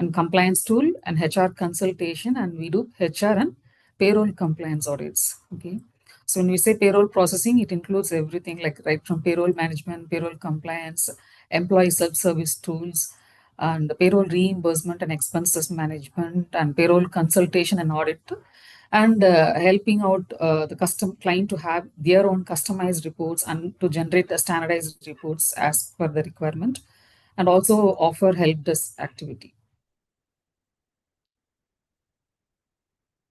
and compliance tool and HR consultation, and we do HR and payroll compliance audits. Okay. So when we say payroll processing, it includes everything like right from payroll management, payroll compliance, employee self-service tools, and payroll reimbursement and expenses management, and payroll consultation and audit, and helping out the custom client to have their own customized reports and to generate the standardized reports as per the requirement, and also offer help desk activity.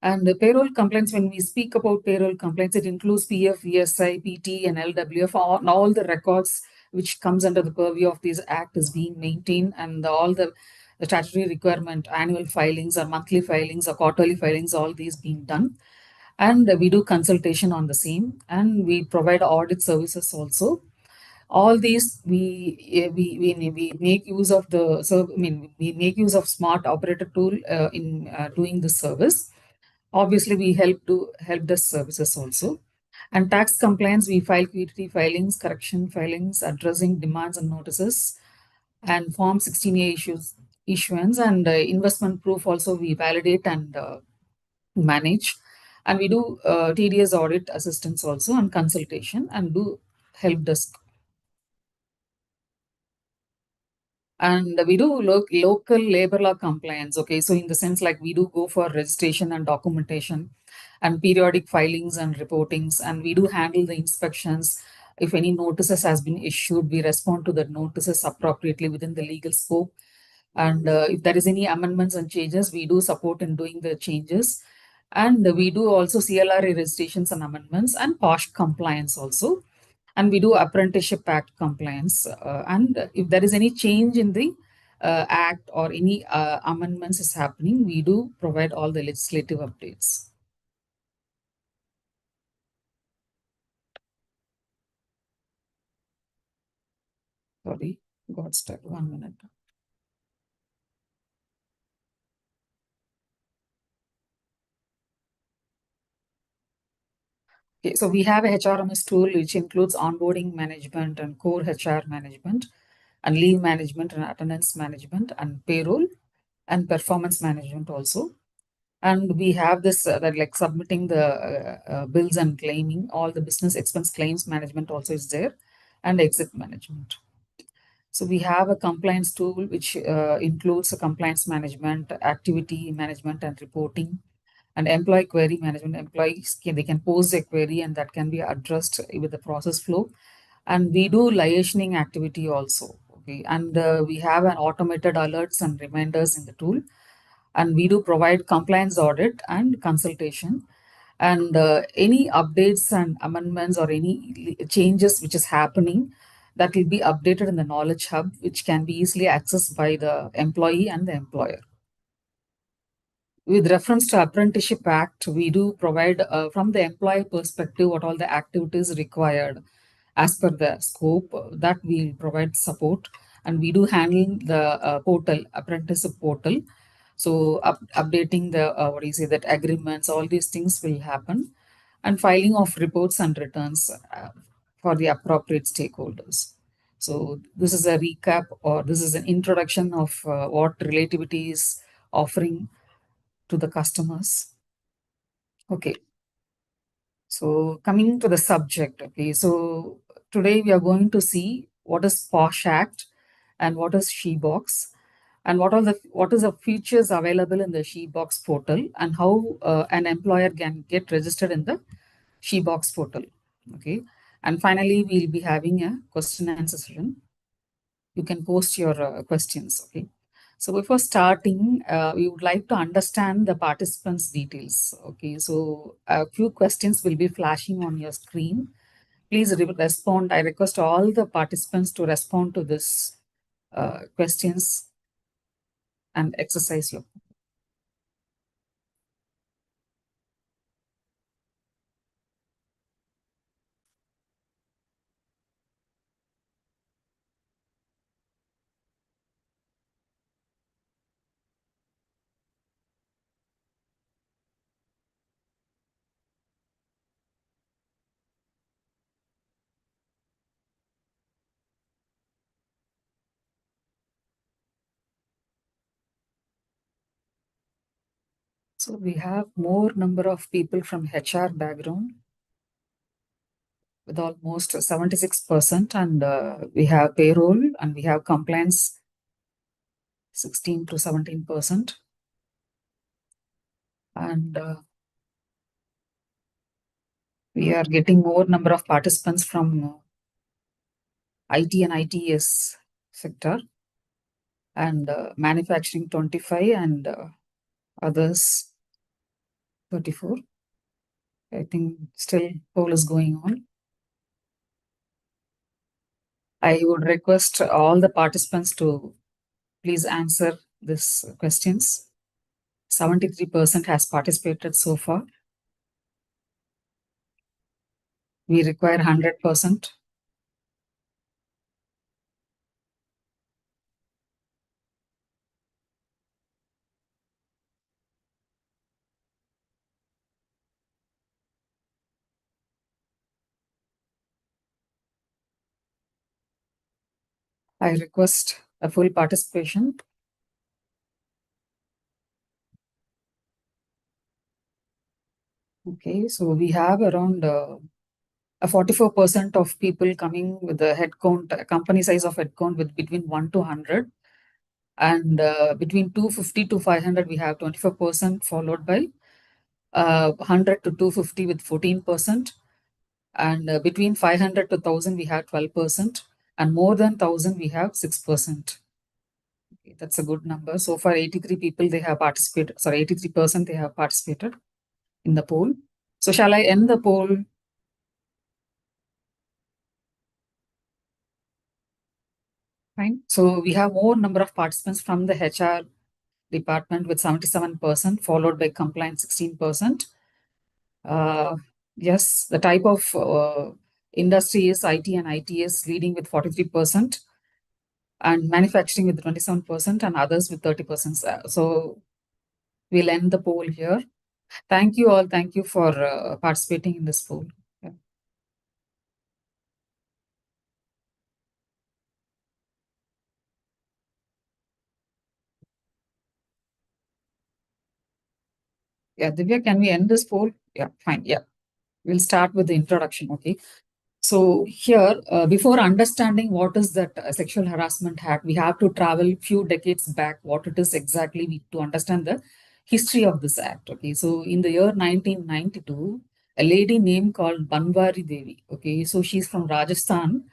And the payroll complaints, when we speak about payroll complaints, it includes PF, ESI, PT, and LWF. All the records which comes under the purview of this act is being maintained, and all the statutory requirement, annual filings or monthly filings or quarterly filings, all these being done. And we do consultation on the same, and we provide audit services also. All these we make use of the, so I mean, we make use of smart operator tool in doing this service. Obviously, we help desk services also. And tax compliance, we file QT filings, correction filings, addressing demands and notices, and Form 16A issuance, and investment proof also we validate and manage. And we do TDS audit assistance also, and consultation, and do help desk. And we do local labor law compliance. Okay, so in the sense, like, we do go for registration and documentation and periodic filings and reportings, and we do handle the inspections. If any notices has been issued, we respond to the notices appropriately within the legal scope. And if there is any amendments and changes, we do support in doing the changes. And we do also CLRA registrations and amendments, and POSH compliance also. And we do Apprenticeship Act compliance. And if there is any change in the act or any amendments is happening, we do provide all the legislative updates. Sorry, got stuck. 1 minute. Okay, so we have a HRMS tool which includes onboarding management and core HR management, and leave management and attendance management, and payroll and performance management also. And we have this that, like, submitting the bills and claiming all the business expense claims management also is there, and exit management. So we have a compliance tool which includes a compliance management, activity management and reporting, and employee query management. Employees they can pose a query, and that can be addressed with the process flow. And we do liaising activity also. Okay, and we have an automated alerts and reminders in the tool, and we do provide compliance audit and consultation. And any updates and amendments or any changes which is happening, that will be updated in the knowledge hub, which can be easily accessed by the employee and the employer. With reference to Apprenticeship Act, we do provide from the employee perspective what all the activities required as per the scope, that we provide support. And we do handle the portal, apprenticeship portal. So updating the what do you say, that agreements, all these things will happen, and filing of reports and returns for the appropriate stakeholders. So this is a recap, or this is an introduction of what Relativity is offering to the customers. Okay. So coming to the subject, okay, so today we are going to see what is POSH Act and what is SheBox, and what is the features available in the SheBox portal, and how an employer can get registered in the SheBox portal. Okay, and finally we'll be having a question and answer session. You can post your questions. Okay. So before starting, we would like to understand the participants' details. Okay, so a few questions will be flashing on your screen. Please respond. I request all the participants to respond to this questions and exercise your. So we have more number of people from HR background with almost 76%, and we have payroll and we have compliance 16 to 17%. And we are getting more number of participants from IT and ITS sector, and manufacturing 25, and others 34. I think still poll is going on. I would request all the participants to please answer these questions. 73% has participated so far. We require 100%. I request a full participation. Okay, so we have around a 44% of people coming with the head count, company size of head count with between 1 to 100. And between 250 to 500, we have 24%, followed by 100 to 250 with 14%. And between 500 to 1000, we have 12%. And more than 1000, we have 6%. Okay, that's a good number. So far, 83 people, they have participated. Sorry, 83% they have participated in the poll. So shall I end the poll? Fine. So we have more number of participants from the HR department with 77%, followed by compliance 16%. Yes, the type of industry is IT and ITS, leading with 43%, and manufacturing with 27%, and others with 30%. So we'll end the poll here. Thank you all. Thank you for participating in this poll. Yeah. Yeah, Divya, can we end this poll? Yeah, fine. Yeah, we'll start with the introduction. Okay. So here, before understanding what is that Sexual Harassment Act, we have to travel few decades back. What it is exactly, to understand the history of this act. Okay, so in the year 1992, a lady named called Banwari Devi. Okay, so she's from Rajasthan.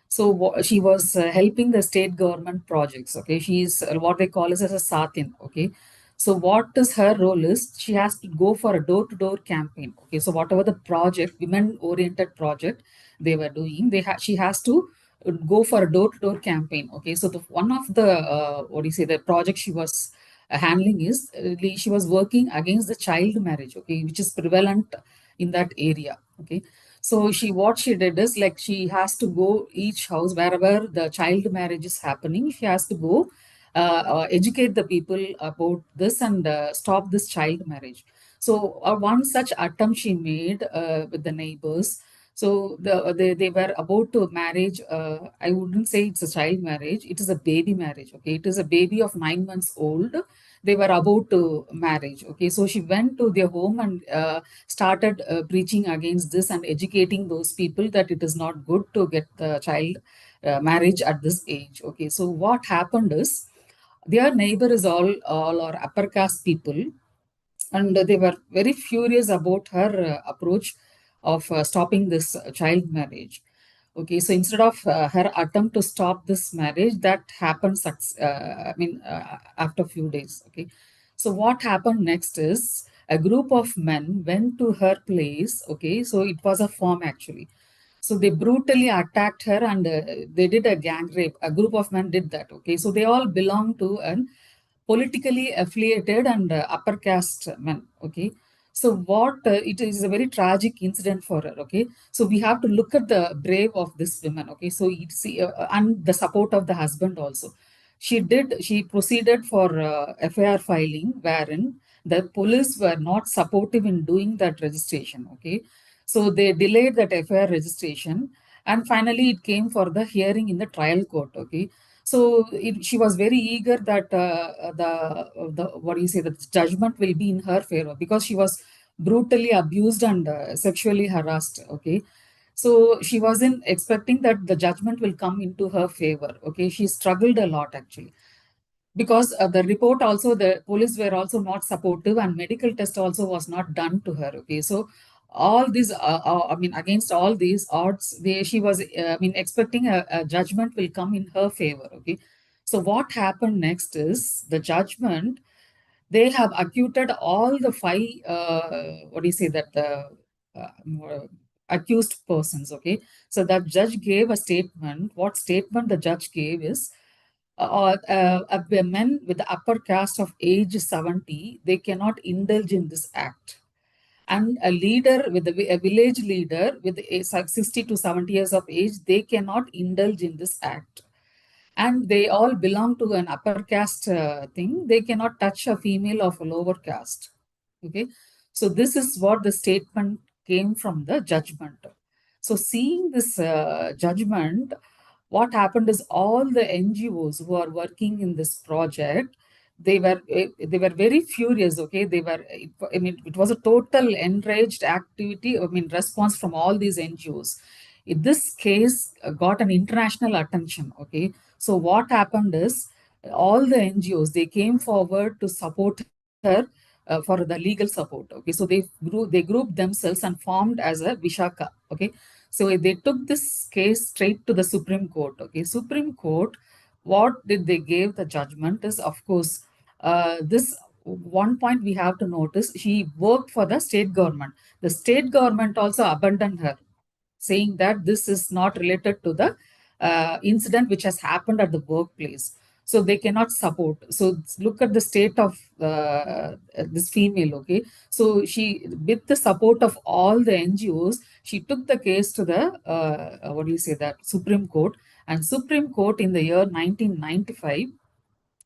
So she was helping the state government projects. Okay, she's what they call as a Satyan. Okay, so what is her role is she has to go for a door-to-door campaign. Okay, so whatever the project, women-oriented project they were doing, she has to go for a door-to-door campaign. Okay, so one of the what do you say, the project she was handling is she was working against the child marriage. Okay, which is prevalent in that area. Okay, so what she did is, like, she has to go each house wherever the child marriage is happening. She has to go educate the people about this and stop this child marriage. So one such attempt she made with the neighbors. So they were about to marriage. I wouldn't say it's a child marriage. It is a baby marriage. Okay, it is a baby of 9 months old. They were about to marriage. Okay, so she went to their home and started preaching against this and educating those people that it is not good to get the child marriage at this age. Okay, so what happened is their neighbor is all are upper caste people, and they were very furious about her approach of stopping this child marriage. Okay, so instead of her attempt to stop this marriage, that happened after a few days. Okay, so what happened next is a group of men went to her place. Okay, so it was a farm actually. So they brutally attacked her, and they did a gang rape. A group of men did that. Okay, so they all belong to an politically affiliated and upper caste men. Okay, so what it is a very tragic incident for her. Okay, so we have to look at the brave of this woman. Okay, so you see, and the support of the husband also. She proceeded for FIR filing, wherein the police were not supportive in doing that registration. Okay, so they delayed that FIR registration, and finally it came for the hearing in the trial court. Okay, so She was very eager that the what do you say, the judgment will be in her favor, because she was brutally abused and sexually harassed. Okay, so she wasn't expecting that the judgment will come into her favor. Okay, she struggled a lot actually, because the report also, the police were also not supportive, and medical test also was not done to her. Okay, so all these I mean, against all these odds, she was I mean, expecting a judgment will come in her favor. Okay, so what happened next is the judgment, they have acquitted all the five what do you say, that the uh, accused persons. Okay, so that judge gave a statement. What statement the judge gave is, men with the upper caste of age 70, they cannot indulge in this act. And a leader with a village leader with 60 to 70 years of age, they cannot indulge in this act. And they all belong to an upper caste thing. They cannot touch a female of a lower caste. Okay. So this is what the statement came from the judgment. So seeing this judgment, what happened is all the NGOs who are working in this project, they were very furious. Okay, I mean, it was a total enraged activity. I mean, response from all these NGOs. This case got an international attention. Okay, so what happened is all the NGOs, they came forward to support her for the legal support. Okay, so they grouped themselves and formed as a Vishaka. Okay, so they took this case straight to the Supreme Court. Okay, Supreme Court, what did they give the judgment is, of course, this one point we have to notice, she worked for the state government. The state government also abandoned her, saying that this is not related to the incident which has happened at the workplace. So they cannot support. So look at the state of this female. Okay, so she, with the support of all the NGOs, she took the case to the what do you say, that Supreme Court. And Supreme Court in the year 1995,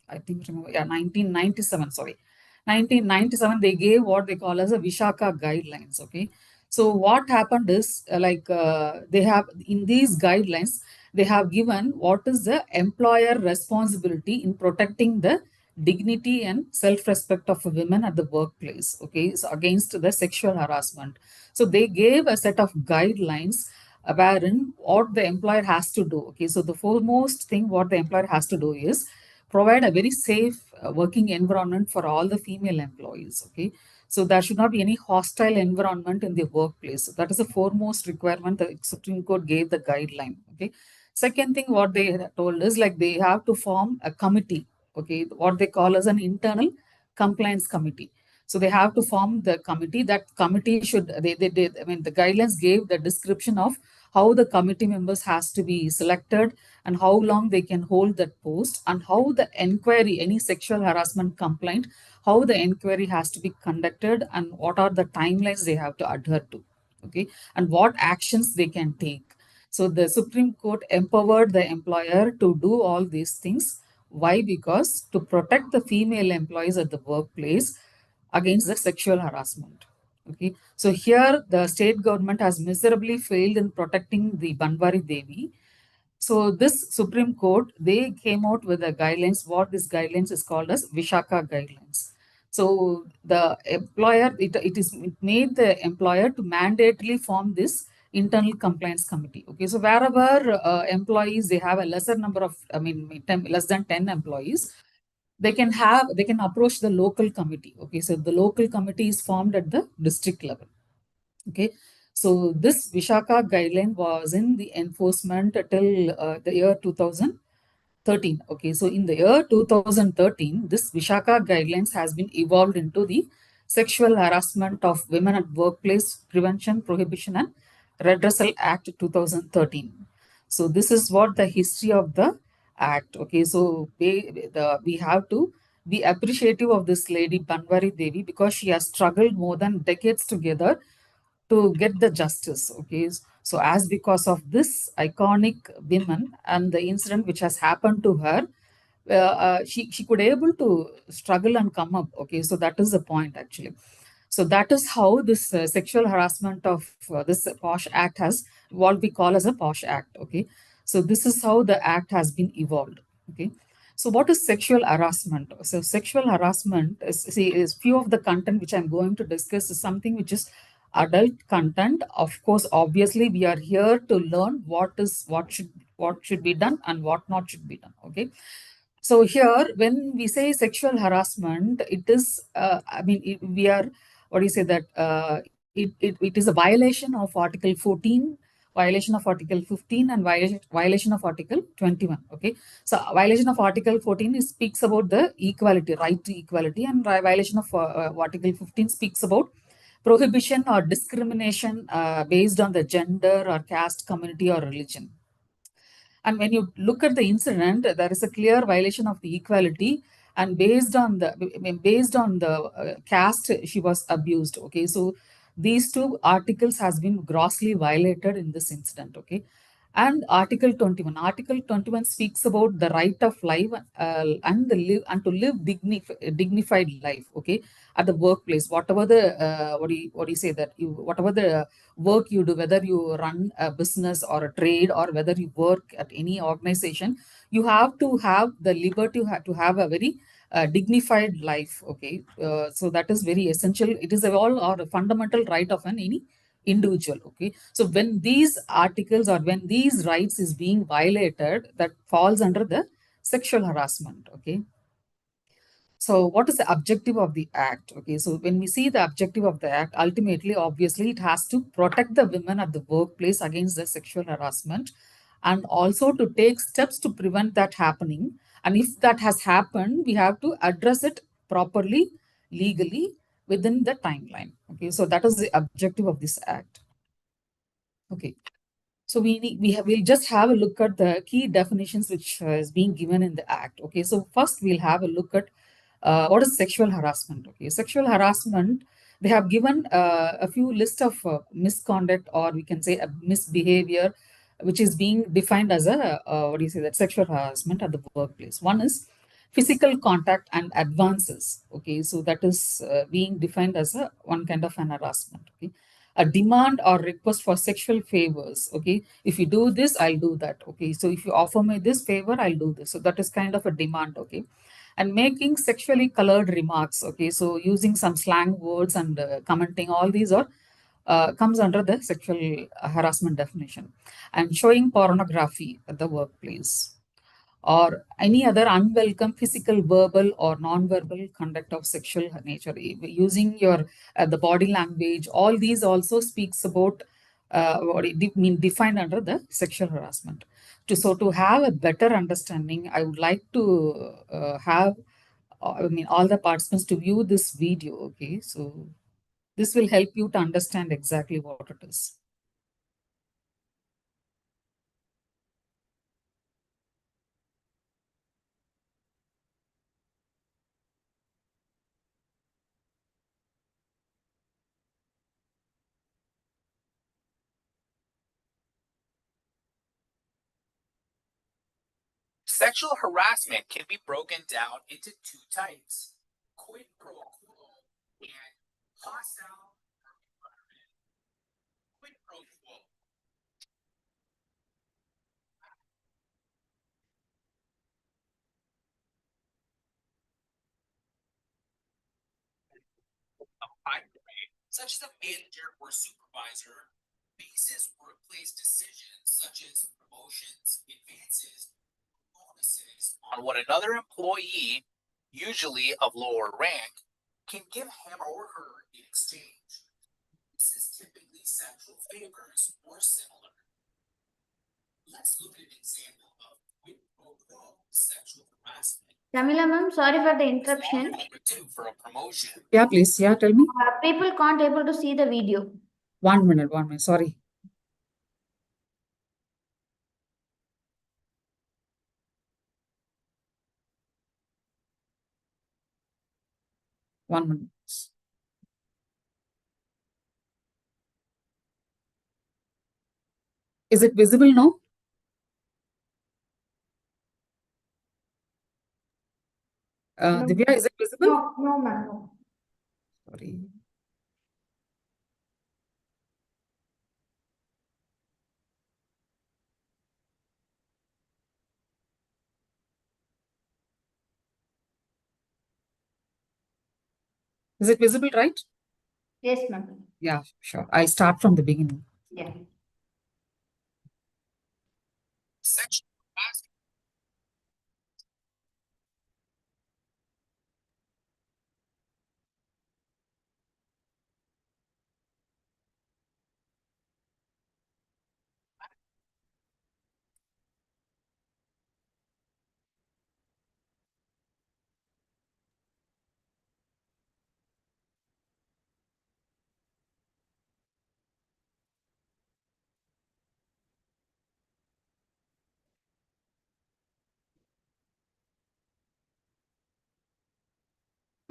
I think, remember, yeah, 1997, sorry. 1997, they gave what they call as a Vishaka guidelines. Okay. So what happened is, they have, in these guidelines, they have given what is the employer responsibility in protecting the dignity and self-respect of women at the workplace. Okay. So against the sexual harassment. So they gave a set of guidelines wherein what the employer has to do. Okay. So the foremost thing what the employer has to do is provide a very safe working environment for all the female employees. Okay, so there should not be any hostile environment in the workplace. So that is the foremost requirement the Supreme Court gave the guideline. Okay, second thing what they told is, like, they have to form a committee. Okay, what they call as an internal compliance committee. So they have to form the committee. That committee should, they did, I mean, the guidelines gave the description of how the committee members has to be selected, and how long they can hold that post, and how the inquiry, any sexual harassment complaint, how the inquiry has to be conducted, and what are the timelines they have to adhere to. Okay, and what actions they can take. So the Supreme Court empowered the employer to do all these things. Why? Because to protect the female employees at the workplace against the sexual harassment. Okay, so here the state government has miserably failed in protecting the Banwari Devi. So this Supreme Court, they came out with the guidelines. What this guidelines is called as Vishaka guidelines. So the employer, it made the employer to mandatorily form this internal compliance committee. Okay, so wherever employees, they have a lesser number of, I mean, less than 10 employees, they can approach the local committee. Okay, so the local committee is formed at the district level. Okay, so this Vishaka guideline was in the enforcement till the year 2013. Okay, so in the year 2013, this Vishaka guidelines has been evolved into the Sexual Harassment of Women at Workplace Prevention, Prohibition and Redressal Act 2013. So this is what the history of the act. Okay, so we have to be appreciative of this lady Banwari Devi, because she has struggled more than decades together to get the justice. Okay, so as because of this iconic woman and the incident which has happened to her, she could able to struggle and come up. Okay, so that is the point actually. So that is how this sexual harassment of this POSH Act has, what we call as a POSH Act. Okay, so this is how the act has been evolved. Okay. So what is sexual harassment? So sexual harassment is, see, is few of the content which I'm going to discuss is something which is adult content. Of course, obviously, we are here to learn what should be done and what not should be done. Okay. So here, when we say sexual harassment, it is, we are, what do you say that it is a violation of Article 14, violation of Article 15, and violation of Article 21. Okay. So violation of Article 14 speaks about the equality, right to equality, and violation of Article 15 speaks about prohibition or discrimination based on the gender or caste, community, or religion. And when you look at the incident, there is a clear violation of the equality, and based on the caste, she was abused. Okay, so these two articles has been grossly violated in this incident. Okay, and Article 21 speaks about the right of life, and the live and to live dignified life. Okay, at the workplace, whatever the what do you say that you whatever the work you do, whether you run a business or a trade, or whether you work at any organization, you have to have the liberty to have a very dignified life. Okay, so that is very essential. It is all or a fundamental right of an any individual. Okay, so when these articles or when these rights is being violated, that falls under the sexual harassment. Okay, so what is the objective of the act? Okay, so when we see the objective of the act, ultimately, obviously, it has to protect the women at the workplace against the sexual harassment, and also to take steps to prevent that happening. And if that has happened, we have to address it properly, legally, within the timeline. Okay, so that is the objective of this act. Okay. So we'll just have a look at the key definitions which is being given in the act. Okay, so first we'll have a look at what is sexual harassment. Okay, sexual harassment, they have given a few list of misconduct, or we can say a misbehavior, which is being defined as a what do you say that sexual harassment at the workplace. One is physical contact and advances. Okay, so that is being defined as a one kind of an harassment. Okay, a demand or request for sexual favors. Okay, if you do this, I'll do that. Okay, so if you offer me this favor, I'll do this. So that is kind of a demand. Okay, and making sexually colored remarks. Okay, so using some slang words and commenting, all these are comes under the sexual harassment definition. And showing pornography at the workplace, or any other unwelcome physical, verbal, or non-verbal conduct of sexual nature, using your the body language. All these also speaks about what it mean defined under the sexual harassment. To have a better understanding, I would like to have all the participants to view this video. Okay, so this will help you to understand exactly what it is. Sexual harassment can be broken down into two types: quid pro quo and hostile environment. Quid pro quo. Of high grade, such as a manager or supervisor, bases workplace decisions such as promotions, advances, bonuses on what another employee, usually of lower rank, can give him or her in exchange. This is typically sexual favors or similar. Let's look at an example of quid pro quo sexual harassment. Camila ma'am, sorry for the interruption. For a promotion. Yeah, please. Yeah, tell me. People can't able to see the video. 1 minute, 1 minute. Sorry. One minute. Is it visible now? No. Divya, is it visible? No, ma'am. No. Sorry. Is it visible, right? Yes, ma'am. Yeah, sure. I start from the beginning. Yeah. Sexual harassment.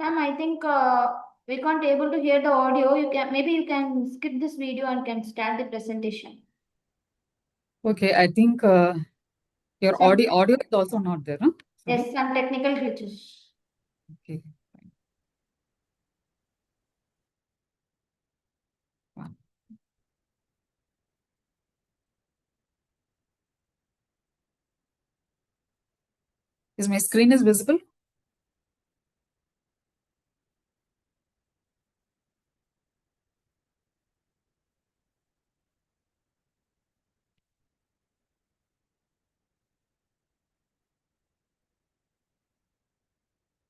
Ma'am, I think we can't able to hear the audio. Maybe you can skip this video and can start the presentation. Okay, I think your Some, audio is also not there, huh? Sorry. yes, some technical glitches. Okay. Fine. Is my screen is visible?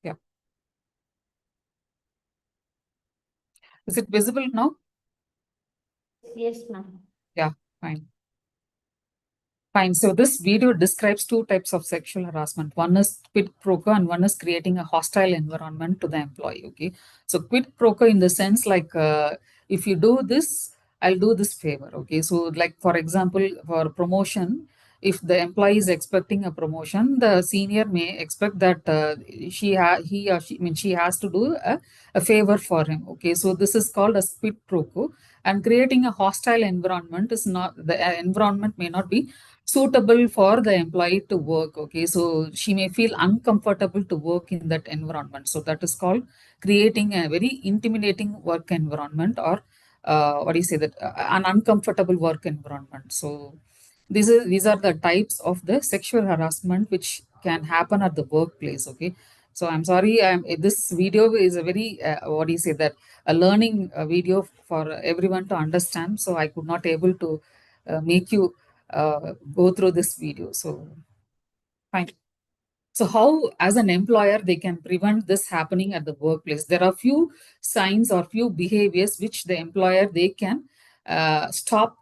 Yeah. Is it visible now? Yes, ma'am. Yeah, fine. Fine. So this video describes two types of sexual harassment. One is quid pro quo and one is creating a hostile environment to the employee. Okay. So quid pro quo in the sense like if you do this, I'll do this favor. Okay. So like for example, for promotion, if the employee is expecting a promotion, the senior may expect that he or she, I mean, she has to do a favor for him. Okay. So this is called a quid pro quo. And creating a hostile environment is not, the environment may not be suitable for the employee to work. Okay, so she may feel uncomfortable to work in that environment. So that is called creating a very intimidating work environment, or what do you say, that an uncomfortable work environment. So these are the types of the sexual harassment which can happen at the workplace. Okay, so I'm sorry, this video is a very what do you say, that a learning video for everyone to understand. So I could not able to make you go through this video. So fine. So how, as an employer, they can prevent this happening at the workplace? There are few signs or few behaviors which the employer they can stop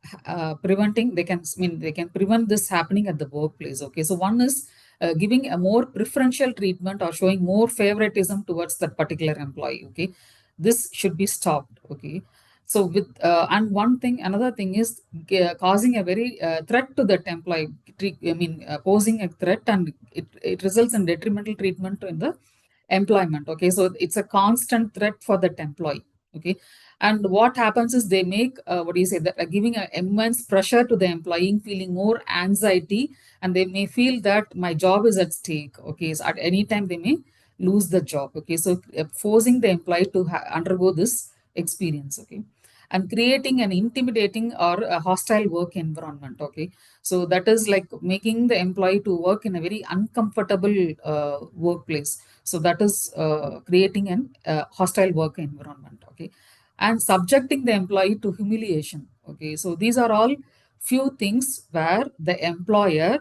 preventing. They can, I mean, they can prevent this happening at the workplace. Okay, so one is giving a more preferential treatment or showing more favoritism towards that particular employee. Okay, this should be stopped. Okay, so with and one thing, another thing is causing a very threat to that employee. I mean, posing a threat, and it results in detrimental treatment in the employment. Okay, so it's a constant threat for that employee. Okay, and what happens is they make what do you say, that giving an immense pressure to the employee, feeling more anxiety, and they may feel that my job is at stake. Okay, so at any time they may lose the job. Okay, so forcing the employee to undergo this experience. Okay, and creating an intimidating or a hostile work environment. Okay, so that is like making the employee to work in a very uncomfortable workplace. So that is creating an hostile work environment. Okay, and subjecting the employee to humiliation. Okay, so these are all few things where the employer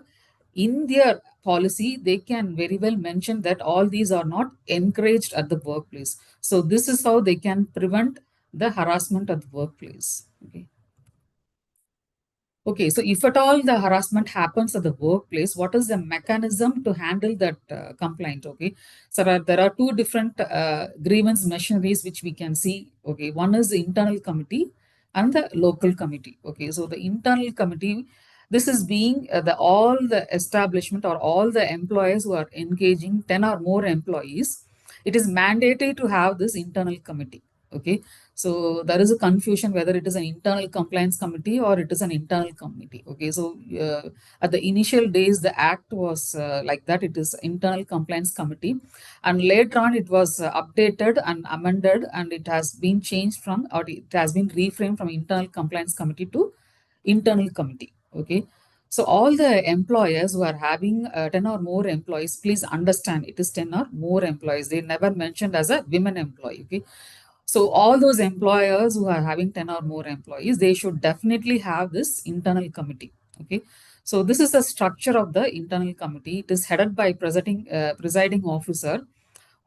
in their policy they can very well mention that all these are not encouraged at the workplace. So this is how they can prevent the harassment at the workplace. Okay. Okay, so if at all the harassment happens at the workplace, what is the mechanism to handle that complaint? Okay, so there are two different grievance machineries which we can see. Okay, one is the internal committee and the local committee. Okay, so the internal committee, this is being the all the establishment or all the employers who are engaging 10 or more employees, it is mandatory to have this internal committee. Okay, so there is a confusion whether it is an internal compliance committee or it is an internal committee. Okay, so at the initial days, the act was like that. It is internal compliance committee, and later on it was updated and amended, and it has been changed from, or it has been reframed from internal compliance committee to internal committee. Okay. So all the employers who are having 10 or more employees, please understand it is 10 or more employees. They never mentioned as a women employee. Okay, So all those employers who are having 10 or more employees, they should definitely have this internal committee. Okay. So this is the structure of the internal committee. It is headed by presiding officer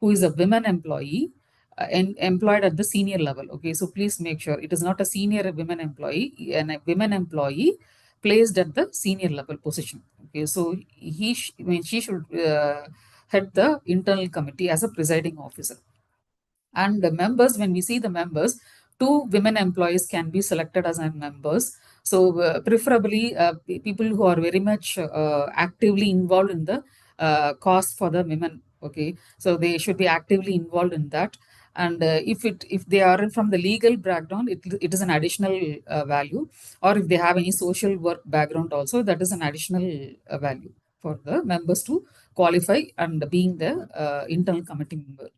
who is a women employee and employed at the senior level. Okay. So please make sure it is not a senior women employee and a women employee placed at the senior level position. Okay. So I mean, she should head the internal committee as a presiding officer. And the members, when we see the members, two women employees can be selected as members. So preferably people who are very much actively involved in the cause for the women. Okay, so they should be actively involved in that. And if they are from the legal background, it is an additional value. Or if they have any social work background also, that is an additional value for the members to qualify and being the internal committee member.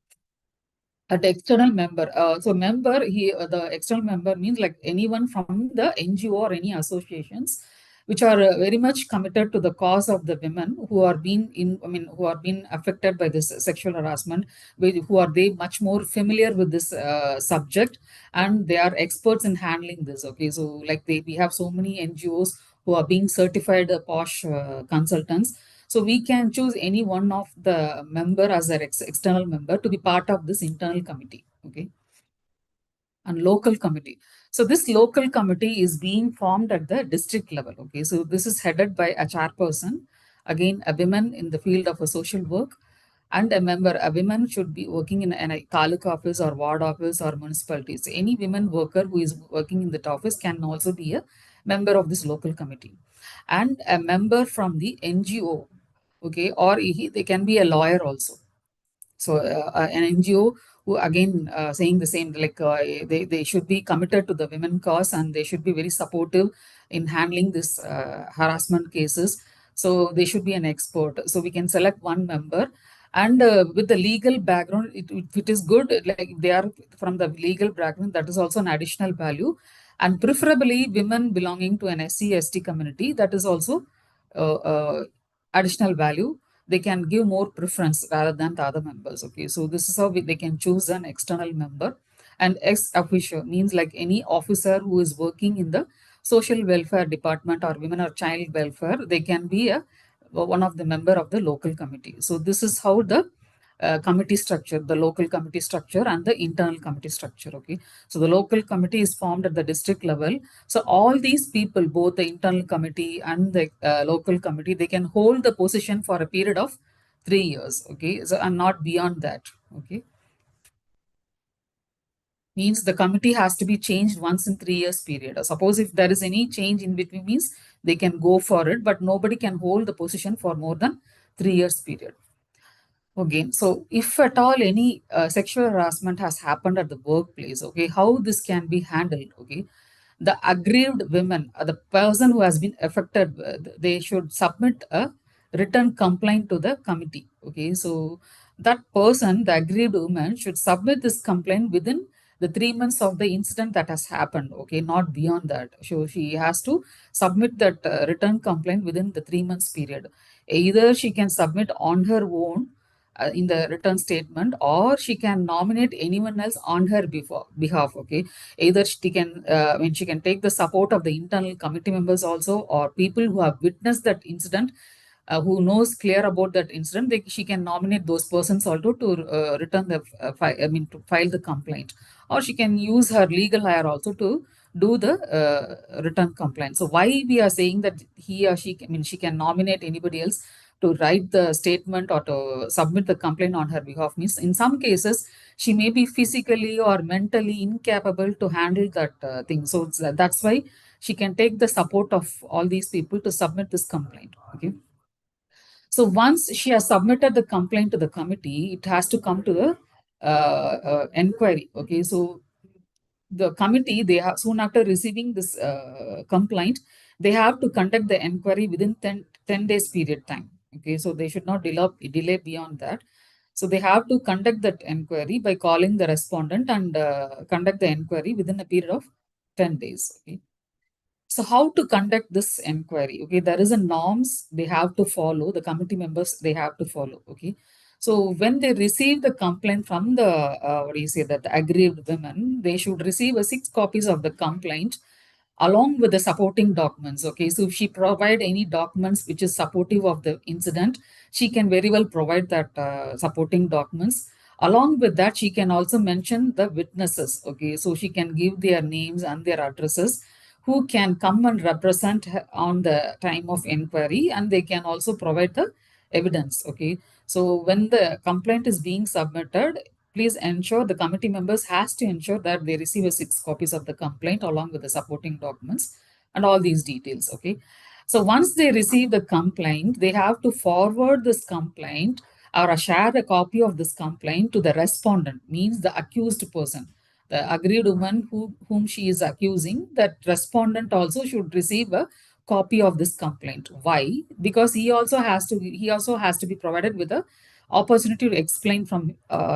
At external member, so member, the external member means like anyone from the NGO or any associations which are very much committed to the cause of the women who are being who are being affected by this sexual harassment, who are they much more familiar with this subject, and they are experts in handling this. Okay, so like we have so many NGOs who are being certified POSH consultants, so we can choose any one of the member as an external member to be part of this internal committee. Okay. And local committee. So this local committee is being formed at the district level. Okay. So this is headed by a chairperson, again, a woman in the field of a social work, and a member. A woman should be working in a taluk office or ward office or municipalities. Any women worker who is working in that office can also be a member of this local committee. And a member from the NGO, okay, or they can be a lawyer also. So an NGO who again saying the same, like they should be committed to the women cause, and they should be very supportive in handling this harassment cases. So they should be an expert. So we can select one member, and with the legal background, if it is good, like if they are from the legal background, that is also an additional value. And preferably women belonging to an SC/ST community, that is also additional value. They can give more preference rather than the other members. Okay, so this is how they can choose an external member. And ex officio means like any officer who is working in the social welfare department or women or child welfare, they can be one of the member of the local committee. So this is how the committee structure, the local committee structure and the internal committee structure. Okay, so the local committee is formed at the district level. So all these people, both the internal committee and the local committee, they can hold the position for a period of 3 years. Okay, so and not beyond that. Okay, means the committee has to be changed once in 3 years period. Suppose if there is any change in between, means they can go for it, but nobody can hold the position for more than 3 years period. Again, so if at all any sexual harassment has happened at the workplace, okay, how this can be handled? Okay, the aggrieved women, the person who has been affected, they should submit a written complaint to the committee. Okay, so that person, the aggrieved woman, should submit this complaint within the 3 months of the incident that has happened. Okay, not beyond that. So she has to submit that written complaint within the 3 months period. Either she can submit on her own in the return statement, or she can nominate anyone else on her behalf. Okay, either she can take the support of the internal committee members also, or people who have witnessed that incident, who knows clear about that incident, she can nominate those persons also to return the to file the complaint, or she can use her legal hire also to do the return complaint. So why we are saying that he or she, she can nominate anybody else to write the statement or to submit the complaint on her behalf, means in some cases she may be physically or mentally incapable to handle that thing. So that's why she can take the support of all these people to submit this complaint. Okay. So once she has submitted the complaint to the committee, it has to come to the inquiry. Okay, so the committee, they have soon after receiving this complaint, they have to conduct the inquiry within 10 days period time. Okay, so they should not delay beyond that. So they have to conduct that inquiry by calling the respondent and conduct the inquiry within a period of 10 days. Okay. So how to conduct this inquiry? Okay, there is a norms they have to follow. The committee members, they have to follow. Okay, So when they receive the complaint from the that aggrieved women, they should receive 6 copies of the complaint along with the supporting documents. Okay, so if she provide any documents which is supportive of the incident, she can very well provide that supporting documents. Along with that, she can also mention the witnesses. Okay, so she can give their names and their addresses who can come and represent her on the time of inquiry, and they can also provide the evidence. Okay, so when the complaint is being submitted, please ensure the committee members has to ensure that they receive 6 copies of the complaint along with the supporting documents and all these details. Okay, so once they receive the complaint, they have to forward this complaint or share a copy of this complaint to the respondent, means the accused person, the aggrieved woman whom she is accusing. That respondent also should receive a copy of this complaint. Why? Because he also has to be provided with a opportunity to explain from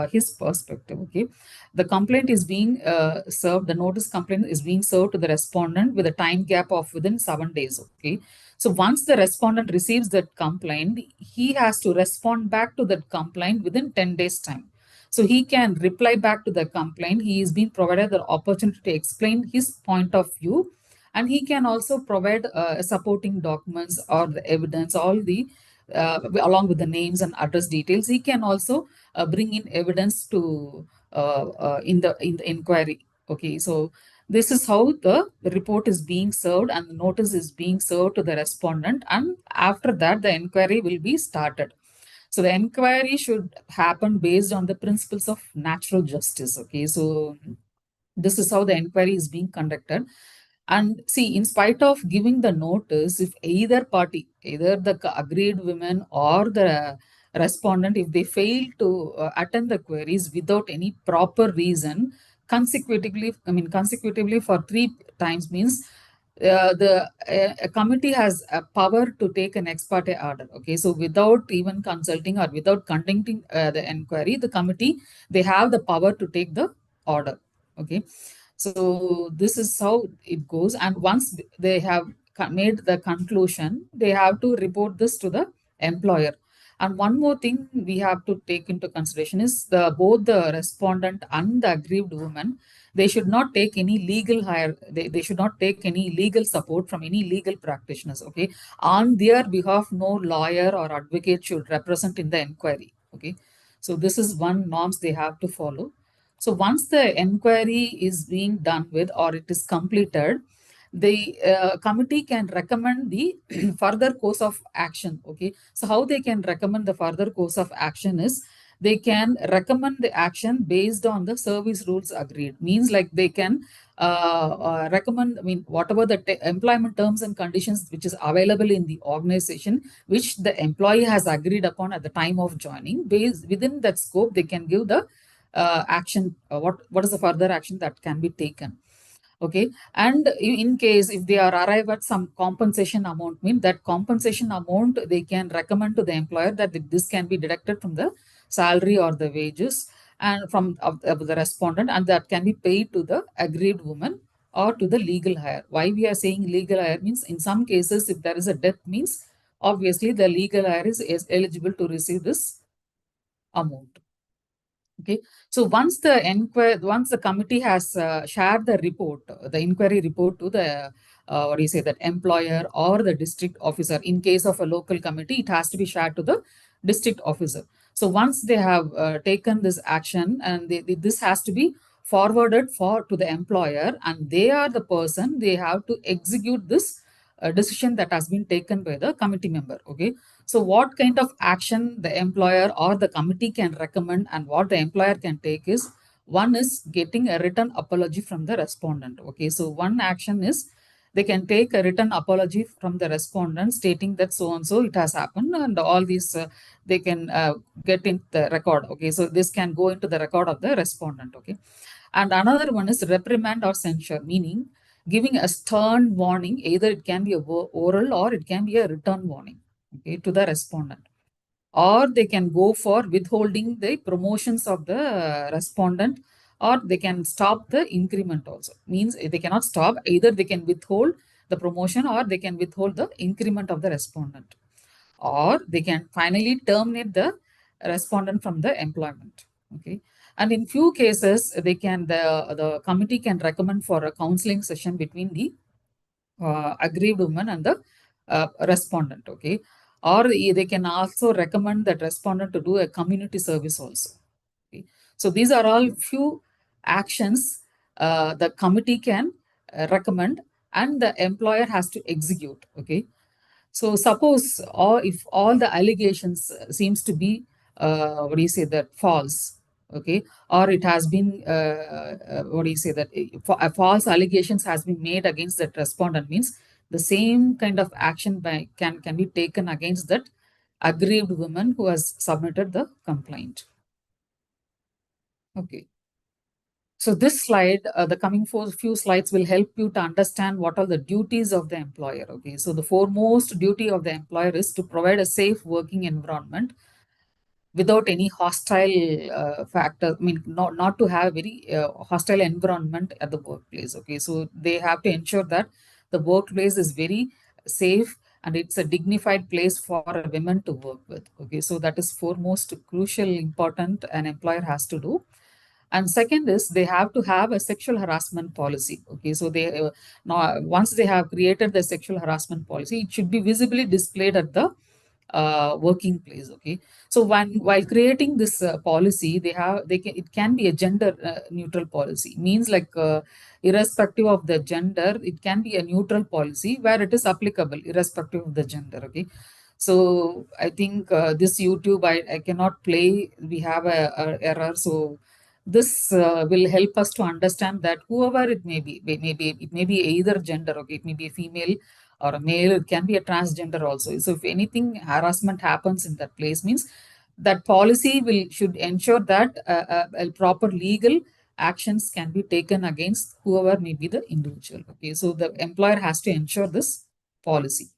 his perspective. Okay, the complaint is being served, the notice complaint is being served to the respondent with a time gap of within 7 days. Okay, so once the respondent receives that complaint, he has to respond back to that complaint within 10 days time. So he can reply back to the complaint. He is being provided the opportunity to explain his point of view, and he can also provide supporting documents or the evidence, all the along with the names and address details. He can also bring in evidence to in the inquiry. Okay, so this is how the report is being served and the notice is being served to the respondent, and after that the inquiry will be started. So the inquiry should happen based on the principles of natural justice. Okay, so this is how the inquiry is being conducted. And see, in spite of giving the notice, if either party, either the aggrieved women or the respondent, if they fail to attend the queries without any proper reason, consecutively for 3 times, means the a committee has a power to take an ex parte order. Okay, so without even consulting or without conducting the inquiry, the committee, they have the power to take the order. Okay, so this is how it goes. And once they have made the conclusion, they have to report this to the employer. And one more thing we have to take into consideration is both the respondent and the aggrieved woman, they should not take any legal hire, they should not take any legal support from any legal practitioners. Okay, on their behalf, no lawyer or advocate should represent in the inquiry. Okay, so this is one norms they have to follow. So once the inquiry is being done with or it is completed, the committee can recommend the further course of action. Okay, so how they can recommend the further course of action is they can recommend the action based on the service rules agreed. Means like they can recommend, I mean, whatever the employment terms and conditions which is available in the organization, which the employee has agreed upon at the time of joining, based within that scope, they can give the action. What is the further action that can be taken? Okay, and in case if they are arrive at some compensation amount, mean that compensation amount they can recommend to the employer that this can be deducted from the salary or the wages and from of the respondent, and that can be paid to the aggrieved woman or to the legal hire. Why we are saying legal hire means in some cases if there is a death, means obviously the legal hire is eligible to receive this amount. Okay, so once the committee has shared the report, the inquiry report to the that employer or the district officer. In case of a local committee, it has to be shared to the district officer. So once they have taken this action, and this has to be forwarded to the employer, and they are the person, they have to execute this decision that has been taken by the committee member. Okay, so what kind of action the employer or the committee can recommend and what the employer can take is, one is getting a written apology from the respondent. Okay, so one action is they can take a written apology from the respondent stating that so and so it has happened, and all these they can get in the record. Okay, so this can go into the record of the respondent. Okay, and another one is reprimand or censure, meaning giving a stern warning. Either it can be a oral or it can be a written warning, okay, to the respondent. Or they can go for withholding the promotions of the respondent, or they can stop the increment also. Means they cannot stop, either they can withhold the promotion or they can withhold the increment of the respondent, or they can finally terminate the respondent from the employment. Okay. And in few cases, the committee can recommend for a counseling session between the aggrieved woman and the respondent. Okay. Or they can also recommend that respondent to do a community service also. Okay. So these are all few actions the committee can recommend and the employer has to execute. Okay. So suppose, or if all the allegations seems to be what do you say that false, okay, or it has been what do you say that false allegations has been made against that respondent, means the same kind of action can be taken against that aggrieved woman who has submitted the complaint. Okay. So this slide, the coming few slides will help you to understand what are the duties of the employer. Okay, so the foremost duty of the employer is to provide a safe working environment without any hostile factor. I mean, not to have very hostile environment at the workplace. Okay, so they have to ensure that the workplace is very safe and it's a dignified place for women to work with. Okay, so that is foremost crucial, important an employer has to do. And second is they have to have a sexual harassment policy. Okay, so they now once they have created the sexual harassment policy, it should be visibly displayed at the working place. Okay, so while creating this policy, it can be a gender neutral policy. Means like irrespective of the gender, it can be a neutral policy where it is applicable irrespective of the gender. Okay, so I think this YouTube I cannot play. We have a error. So this will help us to understand that whoever it may be, it may be either gender. Okay, it may be a female or a male, it can be a transgender also. So if anything harassment happens in that place, means that policy should ensure that a proper legal actions can be taken against whoever may be the individual. Okay, so the employer has to ensure this policy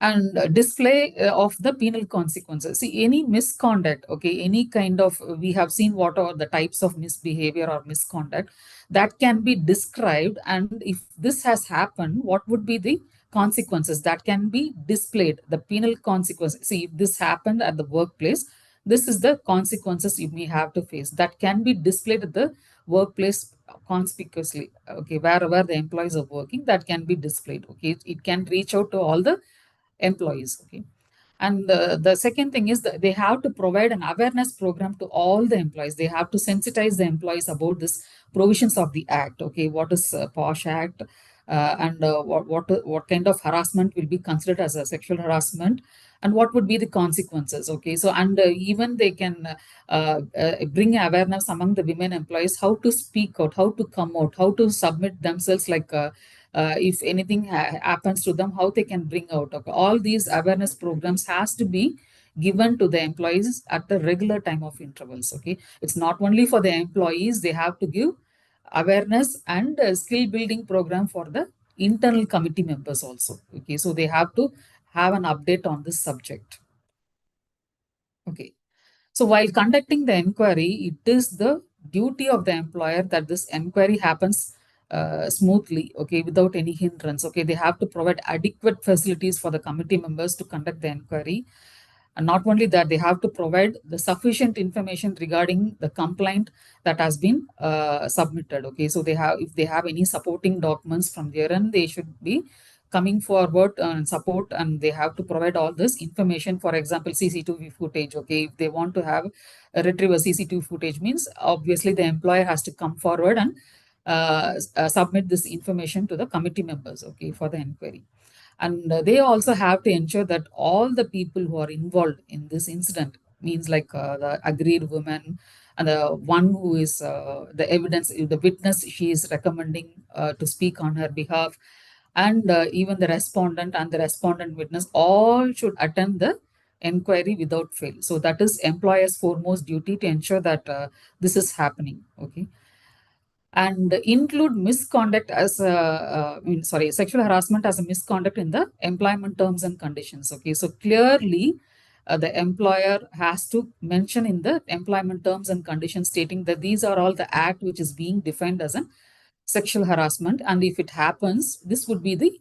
and display of the penal consequences. See, any misconduct, okay, any kind of, we have seen what are the types of misbehavior or misconduct that can be described. And if this has happened, what would be the consequences that can be displayed, the penal consequences. See, if this happened at the workplace, this is the consequences you may have to face that can be displayed at the workplace conspicuously. Okay, wherever the employees are working, that can be displayed. Okay, it can reach out to all the employees. Okay, and the second thing is that they have to provide an awareness program to all the employees. They have to sensitize the employees about this provisions of the act. Okay, what is POSH Act, and what kind of harassment will be considered as a sexual harassment, and what would be the consequences. Okay, so and even they can bring awareness among the women employees how to speak out, how to come out, how to submit themselves, like if anything happens to them, how they can bring out. Okay, all these awareness programs has to be given to the employees at the regular time of intervals. Okay, it's not only for the employees, they have to give awareness and skill building program for the internal committee members also. Okay, so they have to have an update on this subject. Okay, so while conducting the inquiry, it is the duty of the employer that this inquiry happens smoothly, okay, without any hindrance. Okay, they have to provide adequate facilities for the committee members to conduct the inquiry. And not only that, they have to provide the sufficient information regarding the complaint that has been submitted. Okay, so if they have any supporting documents from their end, they should be coming forward and support, and they have to provide all this information. For example, CCTV footage. Okay, if they want to have a retrieve a CCTV footage, means obviously the employer has to come forward and submit this information to the committee members. Okay, for the inquiry. And they also have to ensure that all the people who are involved in this incident, means like the agreed woman and the one who is the evidence, the witness she is recommending to speak on her behalf, and even the respondent and the respondent witness, all should attend the inquiry without fail. So that is employer's foremost duty to ensure that this is happening. Okay, and include misconduct as sexual harassment as a misconduct in the employment terms and conditions. Okay, so clearly the employer has to mention in the employment terms and conditions, stating that these are all the act which is being defined as a sexual harassment, and if it happens, this would be the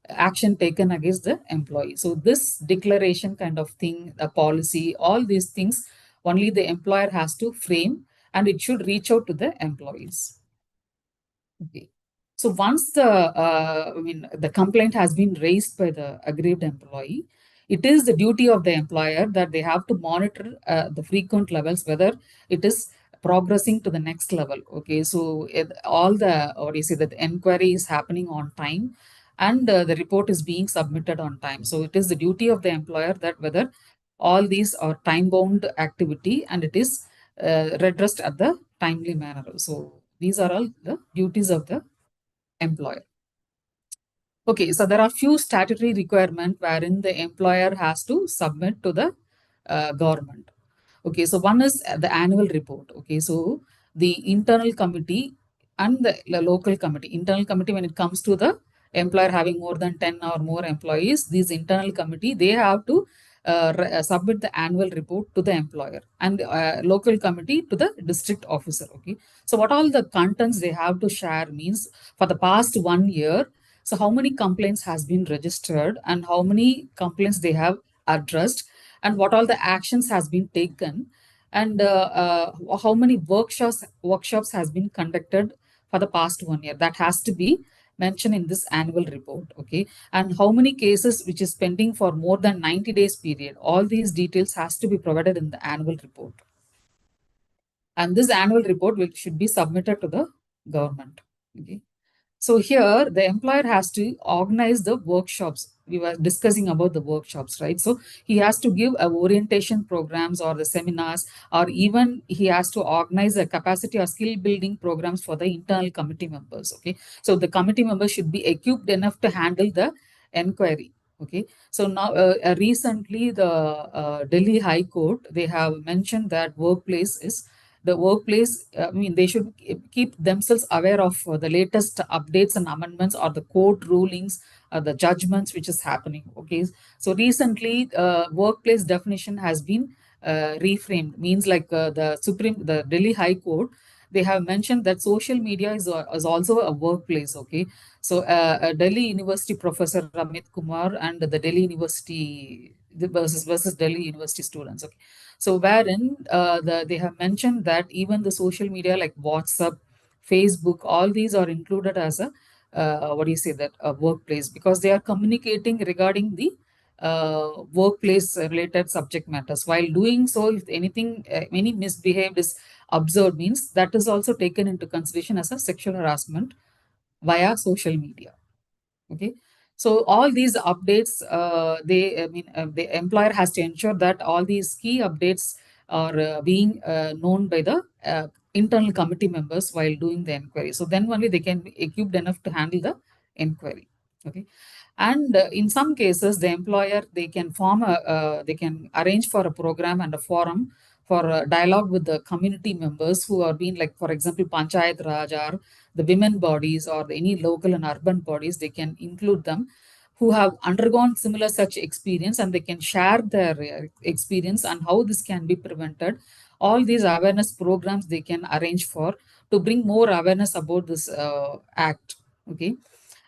action taken against the employee. So this declaration kind of thing, the policy, all these things, only the employer has to frame, and it should reach out to the employees. Okay. So once the complaint has been raised by the aggrieved employee, it is the duty of the employer that they have to monitor the frequent levels, whether it is progressing to the next level. Okay, so all the, or you say that the inquiry is happening on time, and the report is being submitted on time. So it is the duty of the employer that whether all these are time bound activity and it is redressed at the timely manner. So these are all the duties of the employer. Okay, so there are few statutory requirements wherein the employer has to submit to the government. Okay, so one is the annual report. Okay, so the internal committee and the local committee. Internal committee, when it comes to the employer having more than 10 or more employees, these internal committee, they have to submit the annual report to the employer, and local committee to the district officer. Okay, so what all the contents they have to share means for the past 1 year. So how many complaints has been registered and how many complaints they have addressed, and what all the actions has been taken, and how many workshops has been conducted for the past 1 year. That has to be mentioned in this annual report. Okay, and how many cases which is pending for more than 90 days period. All these details has to be provided in the annual report, and this annual report should be submitted to the government. Okay. So here the employer has to organize the workshops. We were discussing about the workshops, right? So he has to give a orientation programs or the seminars, or even he has to organize a capacity or skill building programs for the internal committee members. Okay. So the committee members should be equipped enough to handle the inquiry. Okay. So now recently the Delhi High Court, they have mentioned that workplace, I mean, they should keep themselves aware of the latest updates and amendments or the court rulings or the judgments which is happening. Okay, so recently workplace definition has been reframed, means like the Delhi High Court, they have mentioned that social media is also a workplace. Okay, so a Delhi University professor Amit Kumar and the Delhi University versus Delhi University students. Okay, so wherein they have mentioned that even the social media like WhatsApp, Facebook, all these are included as a what do you say, that a workplace, because they are communicating regarding the workplace related subject matters. While doing so, if anything, any misbehaved is observed, means that is also taken into consideration as a sexual harassment via social media. Okay, so all these updates, the employer has to ensure that all these key updates are being known by the internal committee members while doing the inquiry. So then only they can be equipped enough to handle the inquiry. Okay, and in some cases, the employer, they can they can arrange for a program and a forum for dialogue with the community members who are being, like, for example, Panchayat Raj or the women bodies or any local and urban bodies. They can include them who have undergone similar such experience, and they can share their experience and how this can be prevented. All these awareness programs they can arrange for, to bring more awareness about this act. Okay,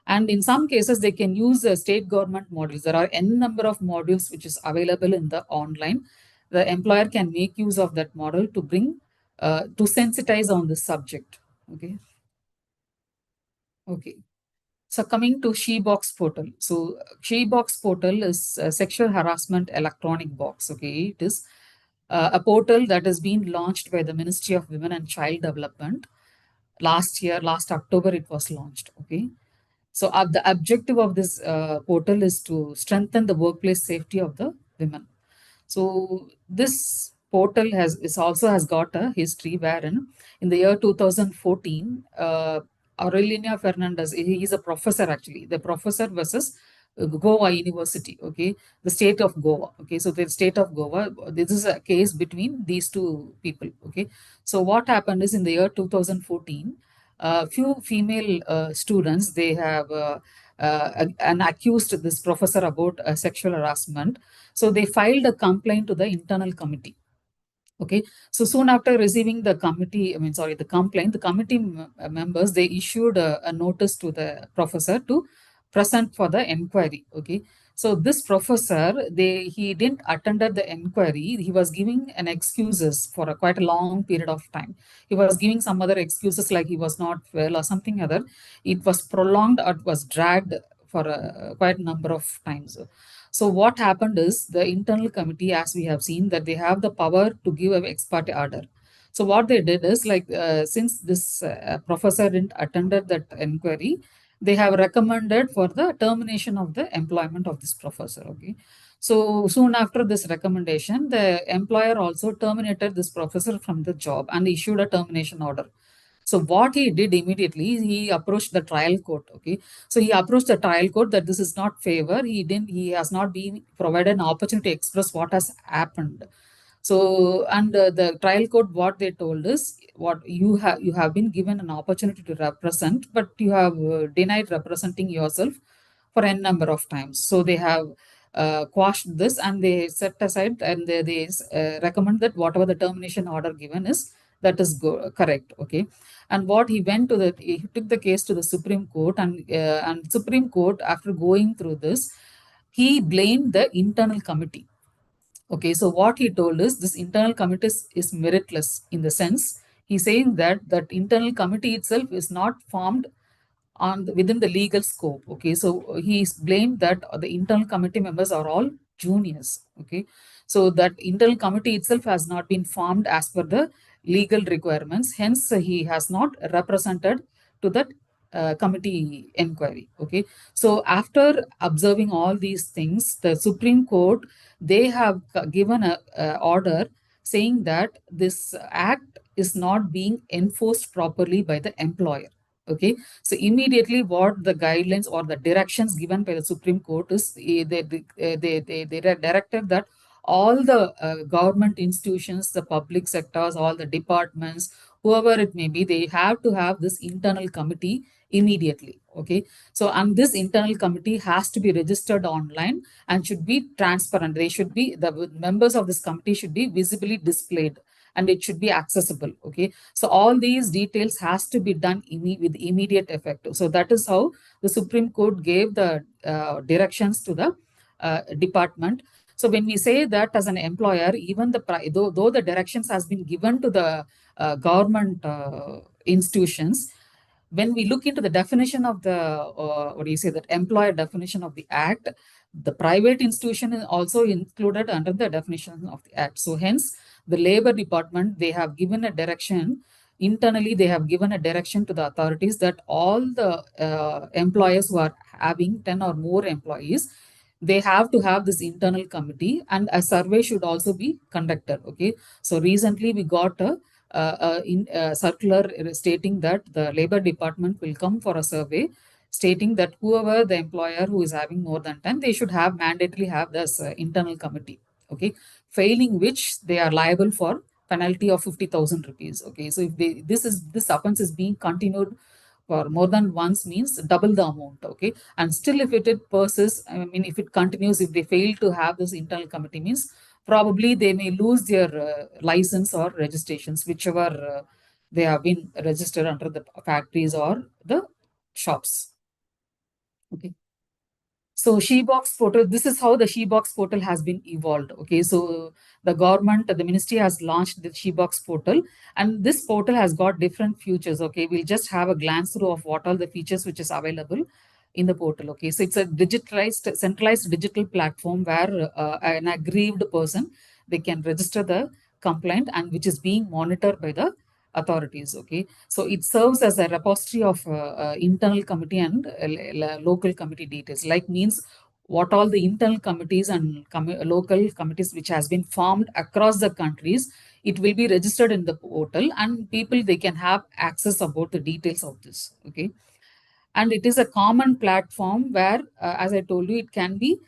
and in some cases they can use state government modules. There are n number of modules which is available in the online. The employer can make use of that model to bring to sensitize on this subject. Okay. Okay. So coming to SheBox portal. So SheBox portal is a sexual harassment electronic box. Okay, it is a portal that has been launched by the Ministry of Women and Child Development last year. Last October, it was launched. Okay, so the objective of this portal is to strengthen the workplace safety of the women. So this portal has got a history wherein in the year 2014, Aurelina Fernandez, he is a professor actually. The professor versus Goa University, okay, the state of Goa. Okay, so the state of Goa, this is a case between these two people. Okay, so what happened is in the year 2014, few female students, they have and accused this professor about sexual harassment. So they filed a complaint to the internal committee. Okay, so soon after receiving the complaint, the committee members, they issued a notice to the professor to present for the inquiry. Okay, so this professor, he didn't attended the inquiry. He was giving an excuses for a quite a long period of time. He was giving some other excuses like he was not well or something other. It was prolonged or it was dragged for a quite a number of times. So what happened is the internal committee, as we have seen, that they have the power to give an ex parte order. So what they did is like since this professor didn't attended that inquiry, they have recommended for the termination of the employment of this professor. Okay, so soon after this recommendation, the employer also terminated this professor from the job and issued a termination order. So what he did immediately, he approached the trial court. Okay, so he approached the trial court that this is not favor. He has not been provided an opportunity to express what has happened. So, and the trial court, what they told is, what you have been given an opportunity to represent, but you have denied representing yourself for n number of times. So they have quashed this and they set aside and they recommend that whatever the termination order given is, that is correct. Okay, and what he went to the he took the case to the Supreme Court, and Supreme Court, after going through this, he blamed the internal committee. Okay, so what he told is this internal committee is meritless in the sense he's saying that that internal committee itself is not formed within the legal scope. Okay, so he's blamed that the internal committee members are all juniors. Okay, so that internal committee itself has not been formed as per the legal requirements. Hence, he has not represented to that committee inquiry. Okay, so after observing all these things, the Supreme Court, they have given a order saying that this act is not being enforced properly by the employer. Okay, so immediately what the guidelines or the directions given by the Supreme Court is, they directed that all the government institutions, the public sectors, all the departments, whoever it may be, they have to have this internal committee immediately. Okay, so and this internal committee has to be registered online and should be transparent. They should be, the members of this committee should be visibly displayed and it should be accessible. Okay, so all these details has to be done with immediate effect. So that is how the Supreme Court gave the directions to the department. So when we say that as an employer, even though the directions has been given to the government institutions, when we look into the definition of the what do you say, that employer definition of the act, the private institution is also included under the definition of the act. So hence the labor department, they have given a direction internally, they have given a direction to the authorities that all the employers who are having 10 or more employees, they have to have this internal committee and a survey should also be conducted. Okay, so recently we got a circular stating that the labor department will come for a survey stating that whoever the employer who is having more than 10, they should have mandatorily have this internal committee. Okay, failing which they are liable for penalty of 50,000 rupees. Okay, so if this offense is being continued for more than once, means double the amount. Okay, and still if it persists, I mean, if it continues, if they fail to have this internal committee, means probably they may lose their license or registrations, whichever they have been registered under the factories or the shops. Okay. So SheBox portal, this is how the SheBox portal has been evolved. Okay, so the government, the ministry has launched the SheBox portal, and this portal has got different features. Okay, we'll just have a glance through of what all the features which is available in the portal. Okay, so it's a digitalized, centralized digital platform where an aggrieved person, they can register the complaint and which is being monitored by the authorities. Okay, so it serves as a repository of internal committee and local committee details, like means what all the internal committees and local committees which has been formed across the countries, it will be registered in the portal and people, they can have access about the details of this. Okay, and it is a common platform where as I told you, it can be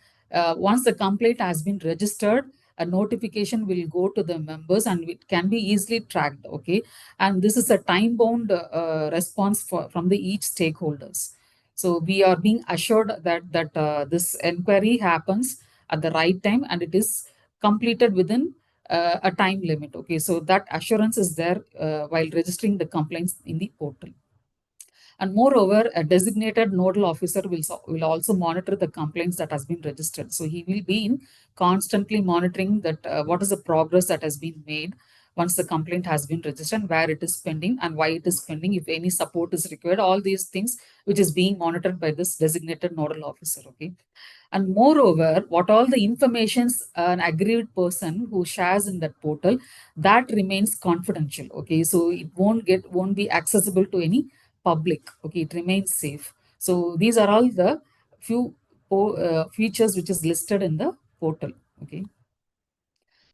once the complaint has been registered, a notification will go to the members and it can be easily tracked. Okay, and this is a time bound response from the each stakeholders. So we are being assured that this inquiry happens at the right time and it is completed within a time limit. Okay, so that assurance is there while registering the complaints in the portal. And moreover, a designated nodal officer will also monitor the complaints that has been registered. So he will be in constantly monitoring that what is the progress that has been made once the complaint has been registered, where it is pending and why it is pending, if any support is required, all these things which is being monitored by this designated nodal officer. Okay. And moreover, what all the informations an aggrieved person who shares in that portal, that remains confidential. Okay, so it won't be accessible to any public. Okay, it remains safe. So these are all the few features which is listed in the portal. Okay.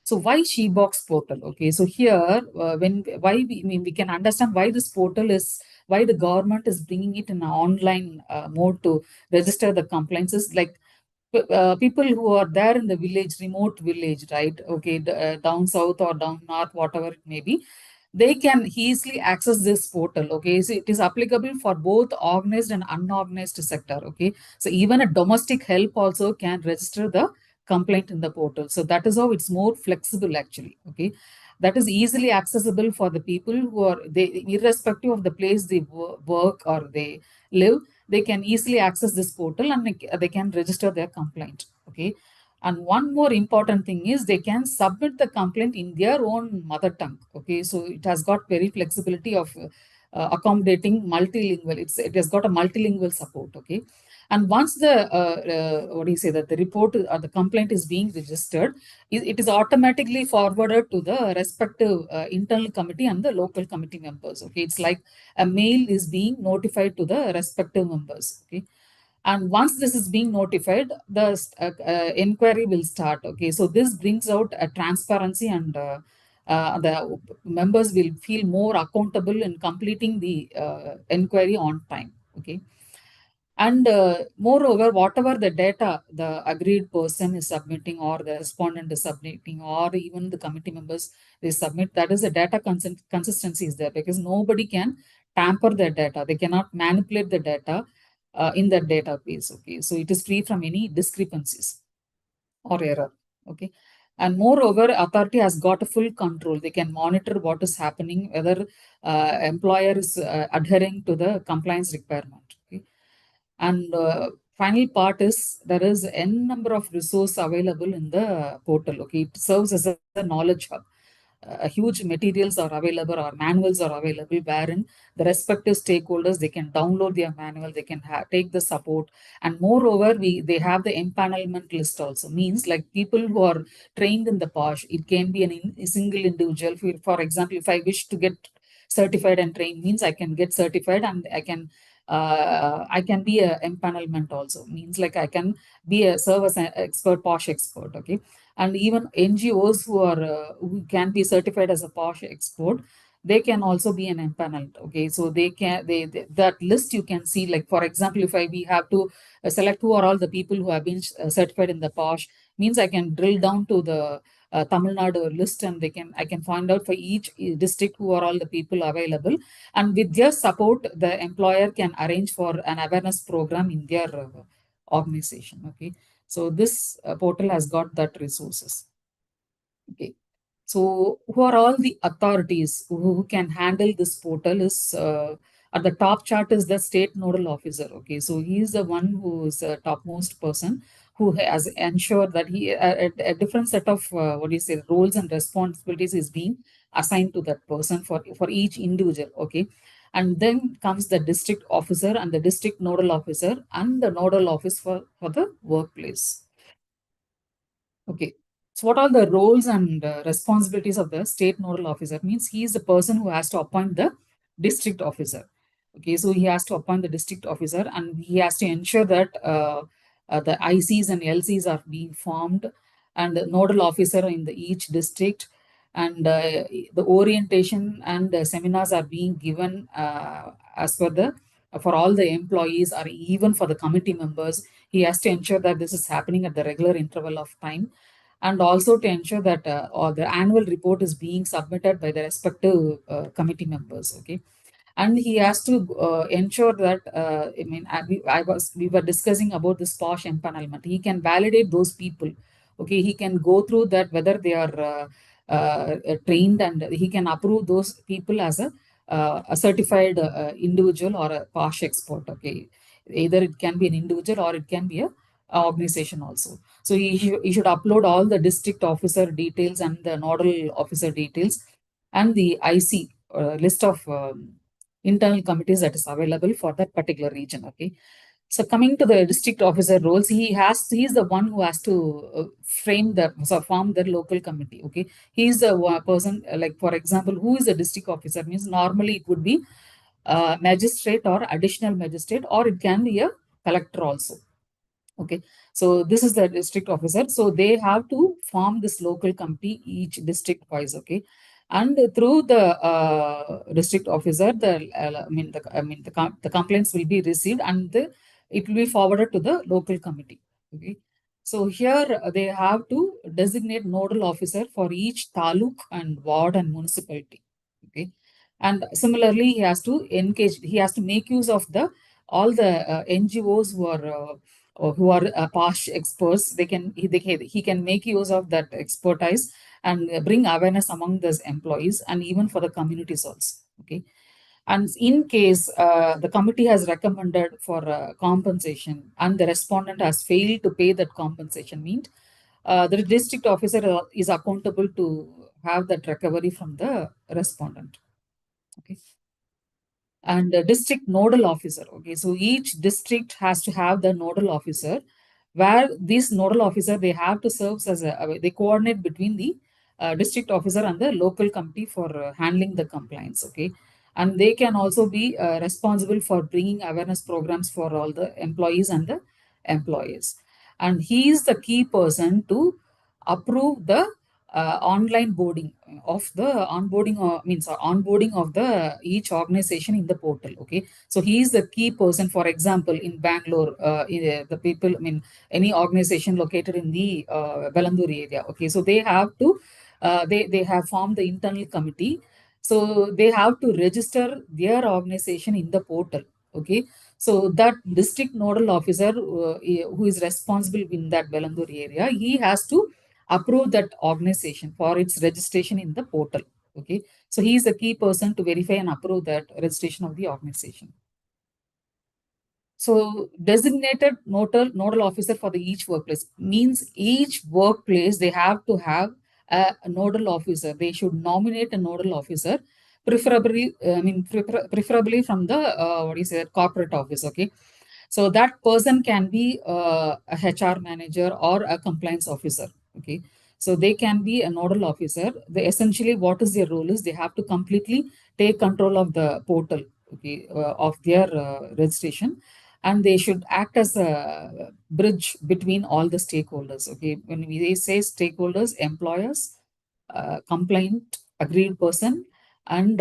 So why Shebox portal? Okay, so here when why we, I mean, we can understand why this portal is, why the government is bringing it in an online mode to register the complaints is like people who are there in the village, remote village, right? Okay, down south or down north, whatever it may be, they can easily access this portal. Okay, so it is applicable for both organized and unorganized sector. Okay, so even a domestic help also can register the complaint in the portal. So that is how it's more flexible actually. Okay, that is easily accessible for the people who are, they irrespective of the place they work or they live, they can easily access this portal and they can register their complaint. Okay, and one more important thing is they can submit the complaint in their own mother tongue. Okay, so it has got very flexibility of accommodating multilingual. It has got a multilingual support. Okay, and once the what do you say, that the report or the complaint is being registered, it is automatically forwarded to the respective internal committee and the local committee members. Okay, it's like a mail is being notified to the respective members. Okay, and once this is being notified, the inquiry will start. Okay, so this brings out a transparency, and the members will feel more accountable in completing the inquiry on time. Okay, and moreover, whatever the data the agreed person is submitting, or the respondent is submitting, or even the committee members they submit, that is the data consistency is there, because nobody can tamper the data. They cannot manipulate the data in that database. Okay, so it is free from any discrepancies or error. Okay, and moreover, authority has got a full control. They can monitor what is happening, whether employer is adhering to the compliance requirement. Okay, and final part is there is n number of resource available in the portal. Okay, it serves as a knowledge hub. Huge materials are available, or manuals are available, wherein the respective stakeholders they can download their manual, they can take the support, and moreover, they have the empanelment list also. Means like people who are trained in the POSH. It can be a single individual. For example, if I wish to get certified and trained, means I can get certified and I can be a empanelment also. Means like I can be a service expert, POSH expert. Okay, and even NGOs who can be certified as a POSH expert, they can also be an empaneled. Okay, so they that list you can see, like for example, if we have to select who are all the people who have been certified in the POSH, means I can drill down to the Tamil Nadu list, and I can find out for each district who are all the people available, and with their support, the employer can arrange for an awareness program in their organization. Okay, so this portal has got that resources. Okay, so who are all the authorities who can handle this portal is at the top chart is the state nodal officer. Okay, so he is the one who is the topmost person who has ensured that a different set of what do you say, roles and responsibilities is being assigned to that person for each individual. Okay, and then comes the district officer and the district nodal officer and the nodal office for the workplace. Okay. So what are the roles and responsibilities of the state nodal officer? Means he is the person who has to appoint the district officer. Okay, so he has to appoint the district officer, and he has to ensure that the ICs and LCs are being formed, and the nodal officer in each district, and the orientation and the seminars are being given as per the for all the employees or even for the committee members. He has to ensure that this is happening at the regular interval of time, and also to ensure that or the annual report is being submitted by the respective committee members. Okay, and he has to ensure that we were discussing about this POSH empanelment. He can validate those people. Okay, he can go through that whether they are trained, and he can approve those people as a a certified individual or a POSH expert. Okay, either it can be an individual or it can be a organization also. So he should upload all the district officer details and the nodal officer details and the IC list of internal committees that is available for that particular region. Okay. So coming to the district officer roles, he's the one who has to form the local committee. Okay, he's the person, like for example, who is a district officer means normally it would be magistrate or additional magistrate, or it can be a collector also. Okay, so this is the district officer. So they have to form this local committee each district wise. Okay, and through the district officer, the complaints will be received and it will be forwarded to the local committee. Okay, so here they have to designate nodal officer for each taluk and ward and municipality. Okay, and similarly he has to make use of the all the NGOs who are POSH experts. He can make use of that expertise and bring awareness among those employees and even for the communities also. Okay, and in case the committee has recommended for compensation and the respondent has failed to pay that compensation, means the district officer is accountable to have that recovery from the respondent. Okay, and the district nodal officer. Okay, so each district has to have the nodal officer, where this nodal officer, they have to serve as they coordinate between the district officer and the local committee for handling the compliance. Okay, and they can also be responsible for bringing awareness programs for all the employees and the employees, and he is the key person to approve the online boarding of the onboarding of the each organization in the portal. Okay, so he is the key person. For example, in Bangalore, the people, any organization located in the Bellandur area. Okay, so they have to they have formed the internal committee, so they have to register their organization in the portal. Okay, so that district nodal officer who is responsible in that Bellandur area, he has to approve that organization for its registration in the portal. Okay, so he is the key person to verify and approve that registration of the organization. So designated nodal officer for the each workplace means each workplace they have to have a nodal officer. They should nominate a nodal officer, preferably from the corporate office. Okay, so that person can be a HR manager or a compliance officer. Okay, so they can be a nodal officer. They essentially, what is their role is they have to completely take control of the portal. Okay, of their registration, and they should act as a bridge between all the stakeholders. Okay, when we say stakeholders, employers, complaint agreed person, and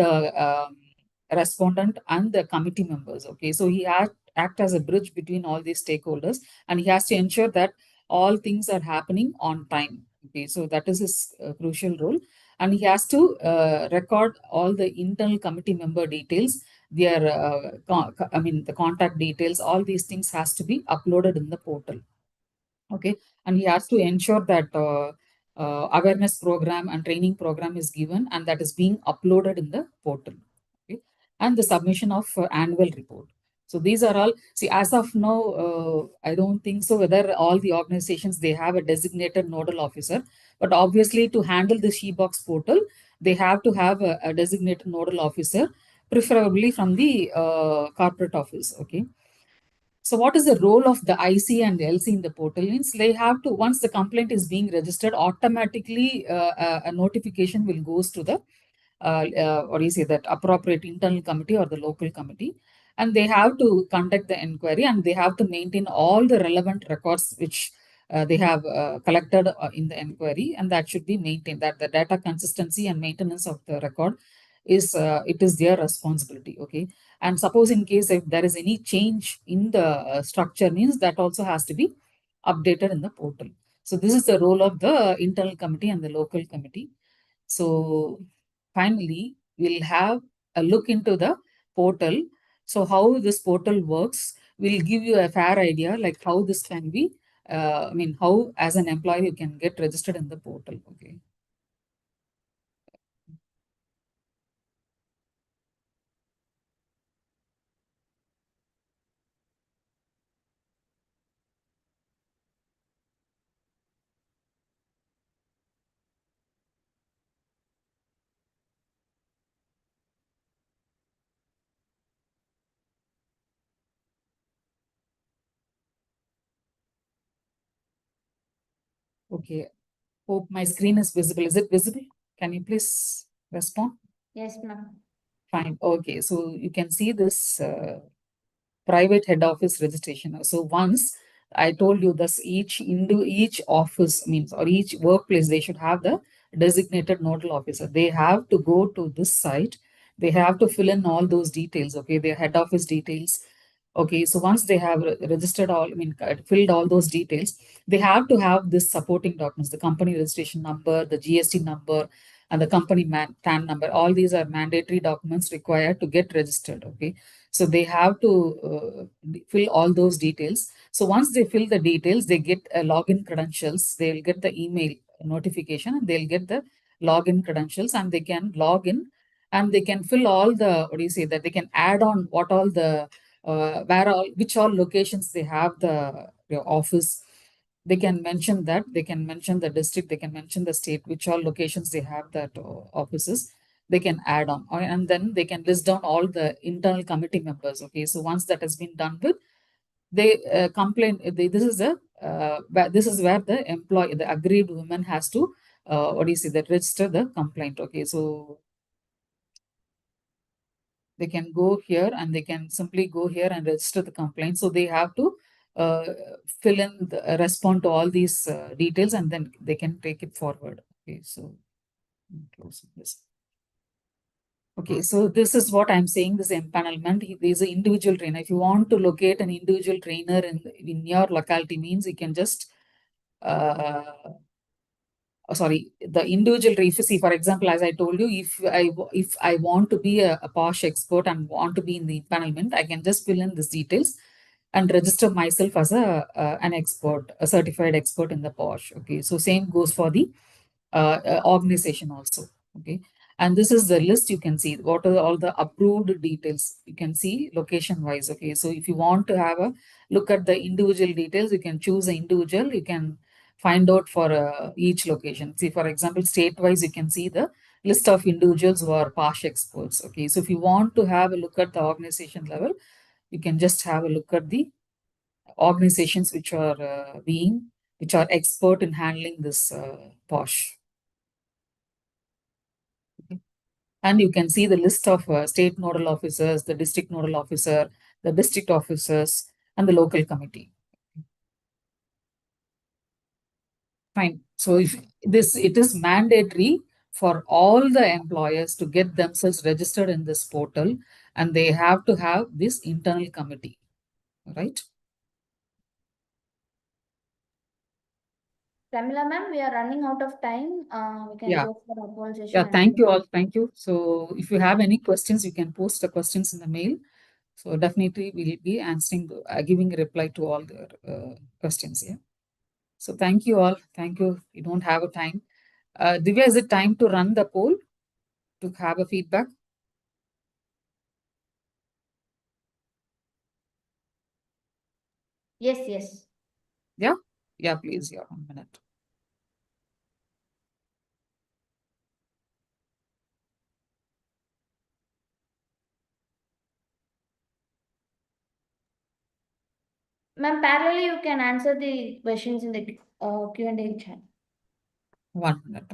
respondent and the committee members. Okay, so he act as a bridge between all these stakeholders, and he has to ensure that all things are happening on time. Okay, so that is his crucial role, and he has to record all the internal committee member details, their the contact details. All these things has to be uploaded in the portal. Okay, and he has to ensure that awareness program and training program is given and that is being uploaded in the portal. Okay, and the submission of annual report. So these are all, see, as of now, I don't think so whether all the organizations they have a designated nodal officer, but obviously to handle the SheBox portal, they have to have a designated nodal officer, preferably from the corporate office. Okay, so what is the role of the IC and the LC in the portal? Means they have to, once the complaint is being registered, automatically a notification will goes to the what do you say, that appropriate internal committee or the local committee, and they have to conduct the inquiry and they have to maintain all the relevant records which they have collected in the inquiry, and that should be maintained. That the data consistency and maintenance of the record is it is their responsibility. Okay, and suppose in case if there is any change in the structure, means that also has to be updated in the portal. So this is the role of the internal committee and the local committee. So finally, we'll have a look into the portal. So how this portal works will give you a fair idea like how this can be, how as an employee you can get registered in the portal. Okay. Okay. Hope my screen is visible. Is it visible? Can you please respond? Yes, ma'am. Fine. Okay. So you can see this private head office registration. So once I told you this, each office means, or each workplace, they should have the designated nodal officer. They have to go to this site. They have to fill in all those details. Okay, their head office details. Okay, so once they have registered all, I mean, filled all those details, they have to have this supporting documents: the company registration number, the GST number, and the company TAN number. All these are mandatory documents required to get registered. Okay, so they have to fill all those details. So once they fill the details, they get a login credentials. They'll get the email notification, and they'll get the login credentials, and they can log in, and they can fill all the, what do you say, that they can add on what all the where all, which all locations they have the office. They can mention that, they can mention the district, they can mention the state, which all locations they have that offices. They can add on, and then they can list down all the internal committee members. Okay, so once that has been done with, they complain. This is the this is where the employee, the aggrieved woman, has to what do you say, that register the complaint. Okay, so they can go here, and they can simply go here and register the complaint. So they have to uh, fill in the, respond to all these details, and then they can take it forward. Okay, so close this. Okay, so this is what I'm saying, this empanelment. There is an individual trainer. If you want to locate an individual trainer in your locality, means you can just uh, sorry, the individual, if you see, for example, as I told you, if I want to be a POSH expert and want to be in the empanelment, I can just fill in these details and register myself as an expert, a certified expert in the POSH. Okay, so same goes for the organization also. Okay, and this is the list. You can see what are all the approved details. You can see location wise. Okay, so if you want to have a look at the individual details, you can choose an individual. You can find out for each location. See, for example, state wise, you can see the list of individuals who are POSH experts. Okay, so if you want to have a look at the organization level, you can just have a look at the organizations which are which are expert in handling this POSH. Okay. And you can see the list of state nodal officers, the district nodal officer, the district officers, and the local committee. Fine. So if this, it is mandatory for all the employers to get themselves registered in this portal, and they have to have this internal committee, right? Pramila ma'am, we are running out of time. We can Yeah. go for a poll Yeah. session Thank and you all. Thank you. So if you have any questions, you can post the questions in the mail. So definitely we'll be answering, giving a reply to all the questions. Yeah. So thank you all. Thank you. You don't have a time. Divya, is it time to run the poll to have a feedback? yes, yes. Yeah. Yeah, please. Yeah, 1 minute. Ma'am, parallelly you can answer the questions in the Q&A chat. 1 minute.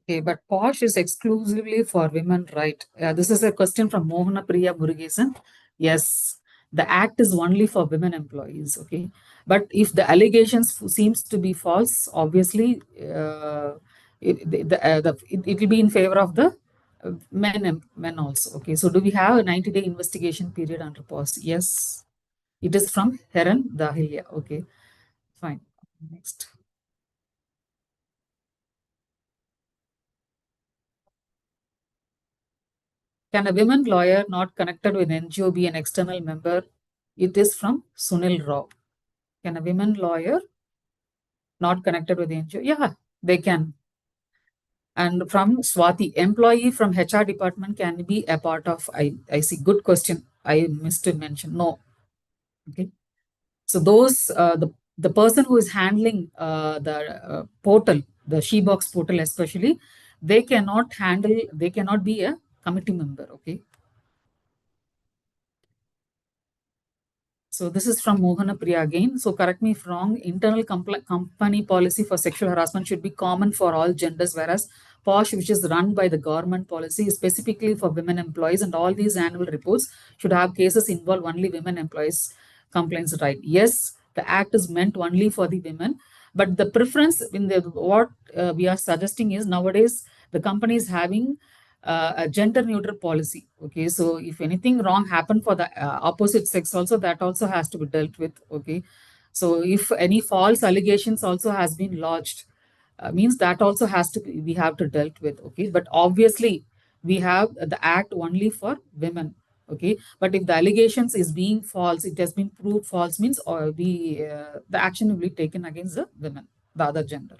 Okay, but POSH is exclusively for women, right? This is a question from Mohana Priya Murugesan. Yes. The act is only for women employees, okay? But if the allegations seems to be false, obviously it will be in favor of the men also, okay? So do we have a 90-day investigation period under POSH? Yes, it is from Heron Dahlia, okay? Fine. Next. Can a women lawyer not connected with NGO be an external member? It is from Sunil Rao. Can a women lawyer not connected with the NGO? Yeah, they can. And from Swati, employee from HR department can be a part of, I see, good question. I missed to mention. No. Okay. So those, the person who is handling the portal, the SheBox portal especially, they cannot handle, they cannot be a committee member. Okay. So this is from Mohana Priya again. So correct me if wrong. Internal company policy for sexual harassment should be common for all genders, whereas POSH, which is run by the government policy, is specifically for women employees, and all these annual reports should have cases involve only women employees complaints, right? Yes, the act is meant only for the women, but the preference in the what we are suggesting is nowadays the company is having a gender neutral policy. Okay, so if anything wrong happened for the opposite sex also, that also has to be dealt with. Okay, so if any false allegations also has been lodged, means that also has to be, we have to dealt with. Okay, but obviously we have the act only for women. Okay, but if the allegations is being false, it has been proved false, means or the action will be taken against the women, the other gender.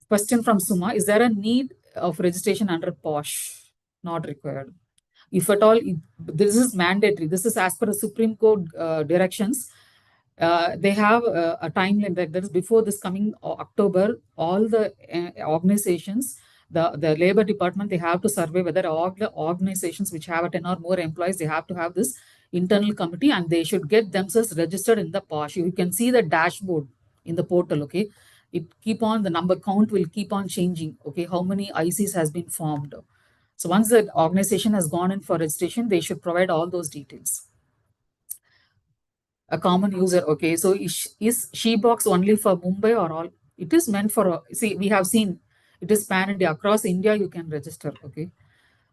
Question from Suma: is there a need of registration under POSH? Not required. If at all, this is mandatory. This is as per the Supreme Court directions. They have a timeline that is before this coming October. All the organizations, the labor department, they have to survey whether all the organizations which have 10 or more employees, they have to have this internal committee, and they should get themselves registered in the POSH. You can see the dashboard in the portal. Okay, it keep on, the number count will keep on changing. Okay, how many ICs has been formed. So once the organization has gone in for registration, they should provide all those details. A common user, okay. So is SheBox only for Mumbai or all? It is meant for, see, we have seen it is pan India. Across India, you can register, okay.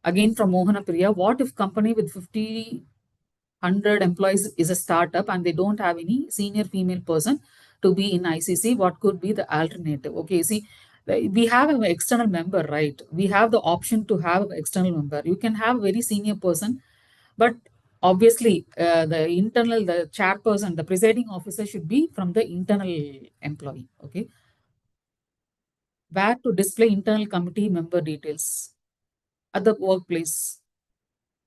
Again from Mohana Priya, what if company with 100 employees is a startup and they don't have any senior female person to be in ICC? What could be the alternative? Okay, see, we have an external member, right? We have the option to have an external member. You can have very senior person, but obviously the chairperson, the presiding officer should be from the internal employee. Okay, where to display internal committee member details? At the workplace,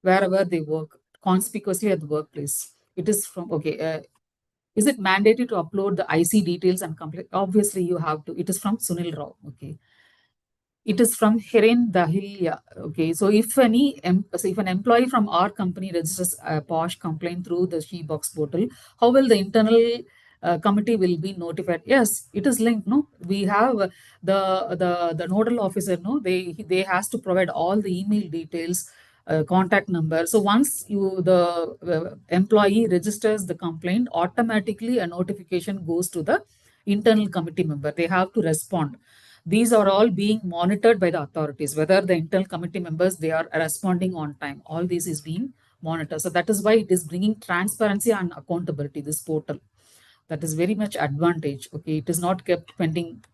wherever they work, conspicuously at the workplace. It is from, okay, is it mandatory to upload the IC details and complete? Obviously you have to. It is from Sunil Rao. Okay, it is from Hiren Dahlia. Okay, so if if an employee from our company registers a POSH complaint through the SheBox portal, how will the internal committee will be notified? Yes, it is linked. No, we have the nodal officer. No, they has to provide all the email details, contact number. So once the employee registers the complaint, automatically a notification goes to the internal committee member. They have to respond. These are all being monitored by the authorities, whether the internal committee members, they are responding on time. All this is being monitored. So that is why it is bringing transparency and accountability, this portal. That is very much advantage. Okay, it is not kept pending.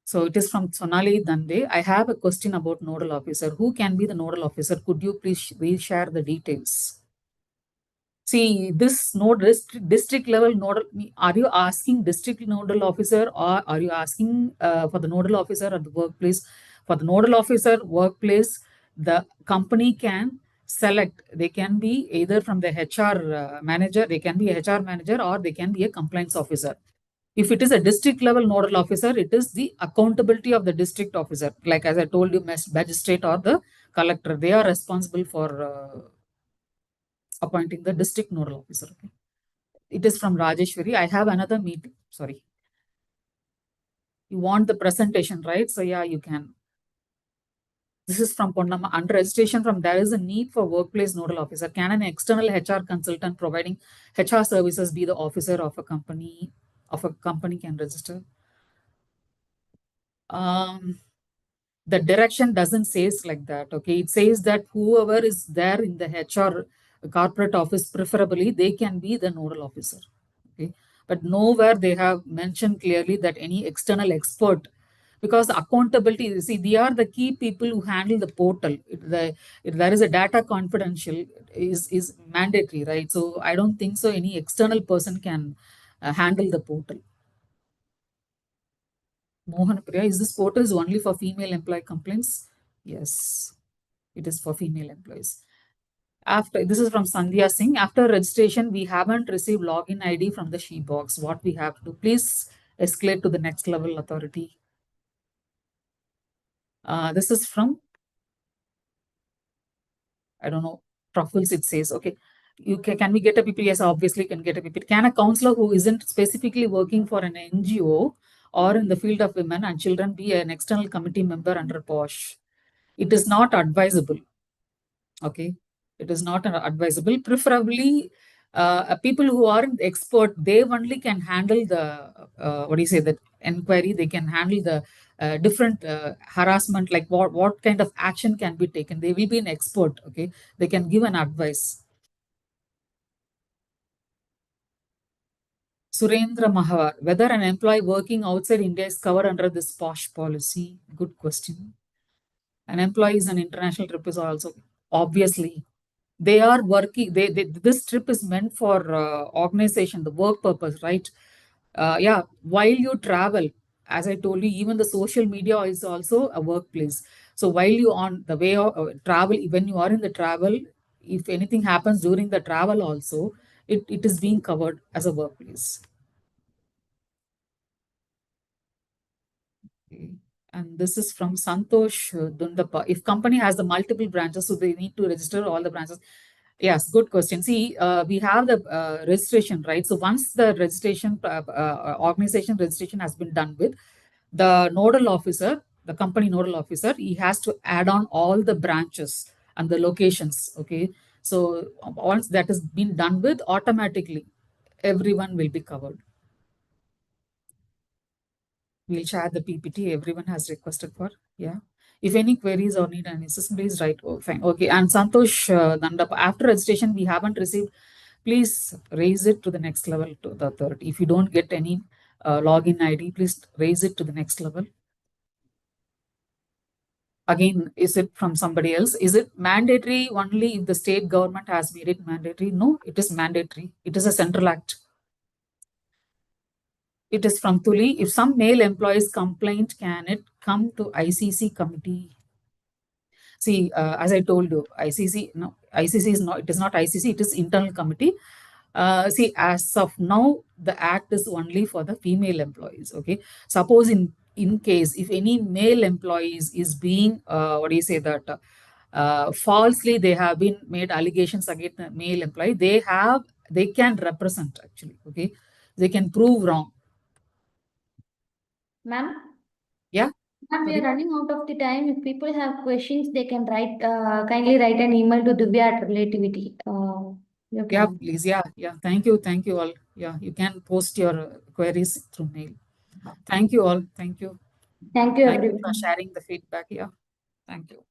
So it is from Sonali Dande. I have a question about nodal officer. Who can be the nodal officer? Could you please reshare the details? See, this node district level nodal, are you asking district nodal officer, or are you asking for the nodal officer at the workplace? For the nodal officer workplace, the company can select, they can be either from the HR manager, they can be a HR manager, or they can be a compliance officer. If it is a district level nodal officer, it is the accountability of the district officer. Like as I told you, magistrate or the collector, they are responsible for appointing the district nodal officer. Okay. It is from Rajeshwari. I have another meeting. Sorry. You want the presentation, right? So yeah, you can. This is from Ponnamma. Under registration from there is a need for workplace nodal officer. Can an external HR consultant providing HR services be the officer of a company? Can register? The direction doesn't says like that. Okay, it says that whoever is there in the HR corporate office, preferably they can be the nodal officer. Okay, but nowhere they have mentioned clearly that any external expert, because accountability, you see, they are the key people who handle the portal. If there is a data confidential is mandatory, right? So I don't think so any external person can handle the portal. Mohan Priya, is this portal is only for female employee complaints? Yes, it is for female employees. After this is from Sandhya Singh. After registration, we haven't received login ID from the she box. What we have to please escalate to the next level authority. This is from, I don't know, Truffles. It says, okay, can we get a PPT? Yes, obviously can get a PPT. Can a counselor who isn't specifically working for an NGO or in the field of women and children be an external committee member under POSH? It is not advisable. Okay, it is not advisable. Preferably, people who aren't expert, they only can handle the the inquiry. They can handle the different harassment, like what kind of action can be taken. They will be an expert. Okay, they can give an advice. Surendra Mahawar, whether an employee working outside India is covered under this POSH policy? Good question. An employee is an international representative also. Obviously, they are working. This trip is meant for organization, the work purpose, right? Yeah. While you travel, as I told you, even the social media is also a workplace. So while you on the way of travel, when you are in the travel, if anything happens during the travel, also it is being covered as a workplace. Okay. And this is from Santosh Dundapa. If company has the multiple branches, so they need to register all the branches. Yes, good question. See, we have the registration, right? So once the registration, organization registration has been done with, the nodal officer, the company nodal officer, he has to add on all the branches and the locations. Okay. So once that has been done with, automatically everyone will be covered. We'll share the PPT everyone has requested for. Yeah. If any queries or need any assistance, please write. Oh, fine. Okay. And Santosh Dandap, after registration, we haven't received. Please raise it to the next level to the authority. If you don't get any login ID, please raise it to the next level. Again, is it from somebody else? Is it mandatory only if the state government has made it mandatory? No, it is mandatory. It is a central act. It is from Tuli. If some male employees complaint, can it come to ICC committee? See, as I told you, ICC is not, it is not ICC, it is internal committee. See, as of now, the act is only for the female employees. Okay. Suppose in case if any male employees is being, falsely they have been made allegations against the male employee, they can represent actually. Okay. They can prove wrong. Ma'am? Yeah. Ma'am, we are running out of the time. If people have questions, they can write, kindly write an email to Divya at Relativity. Yeah, please. Yeah, yeah. Thank you. Thank you all. Yeah, you can post your queries through mail. Thank you all. Thank you. Thank you, Thank you everyone. for sharing the feedback. Yeah. Thank you.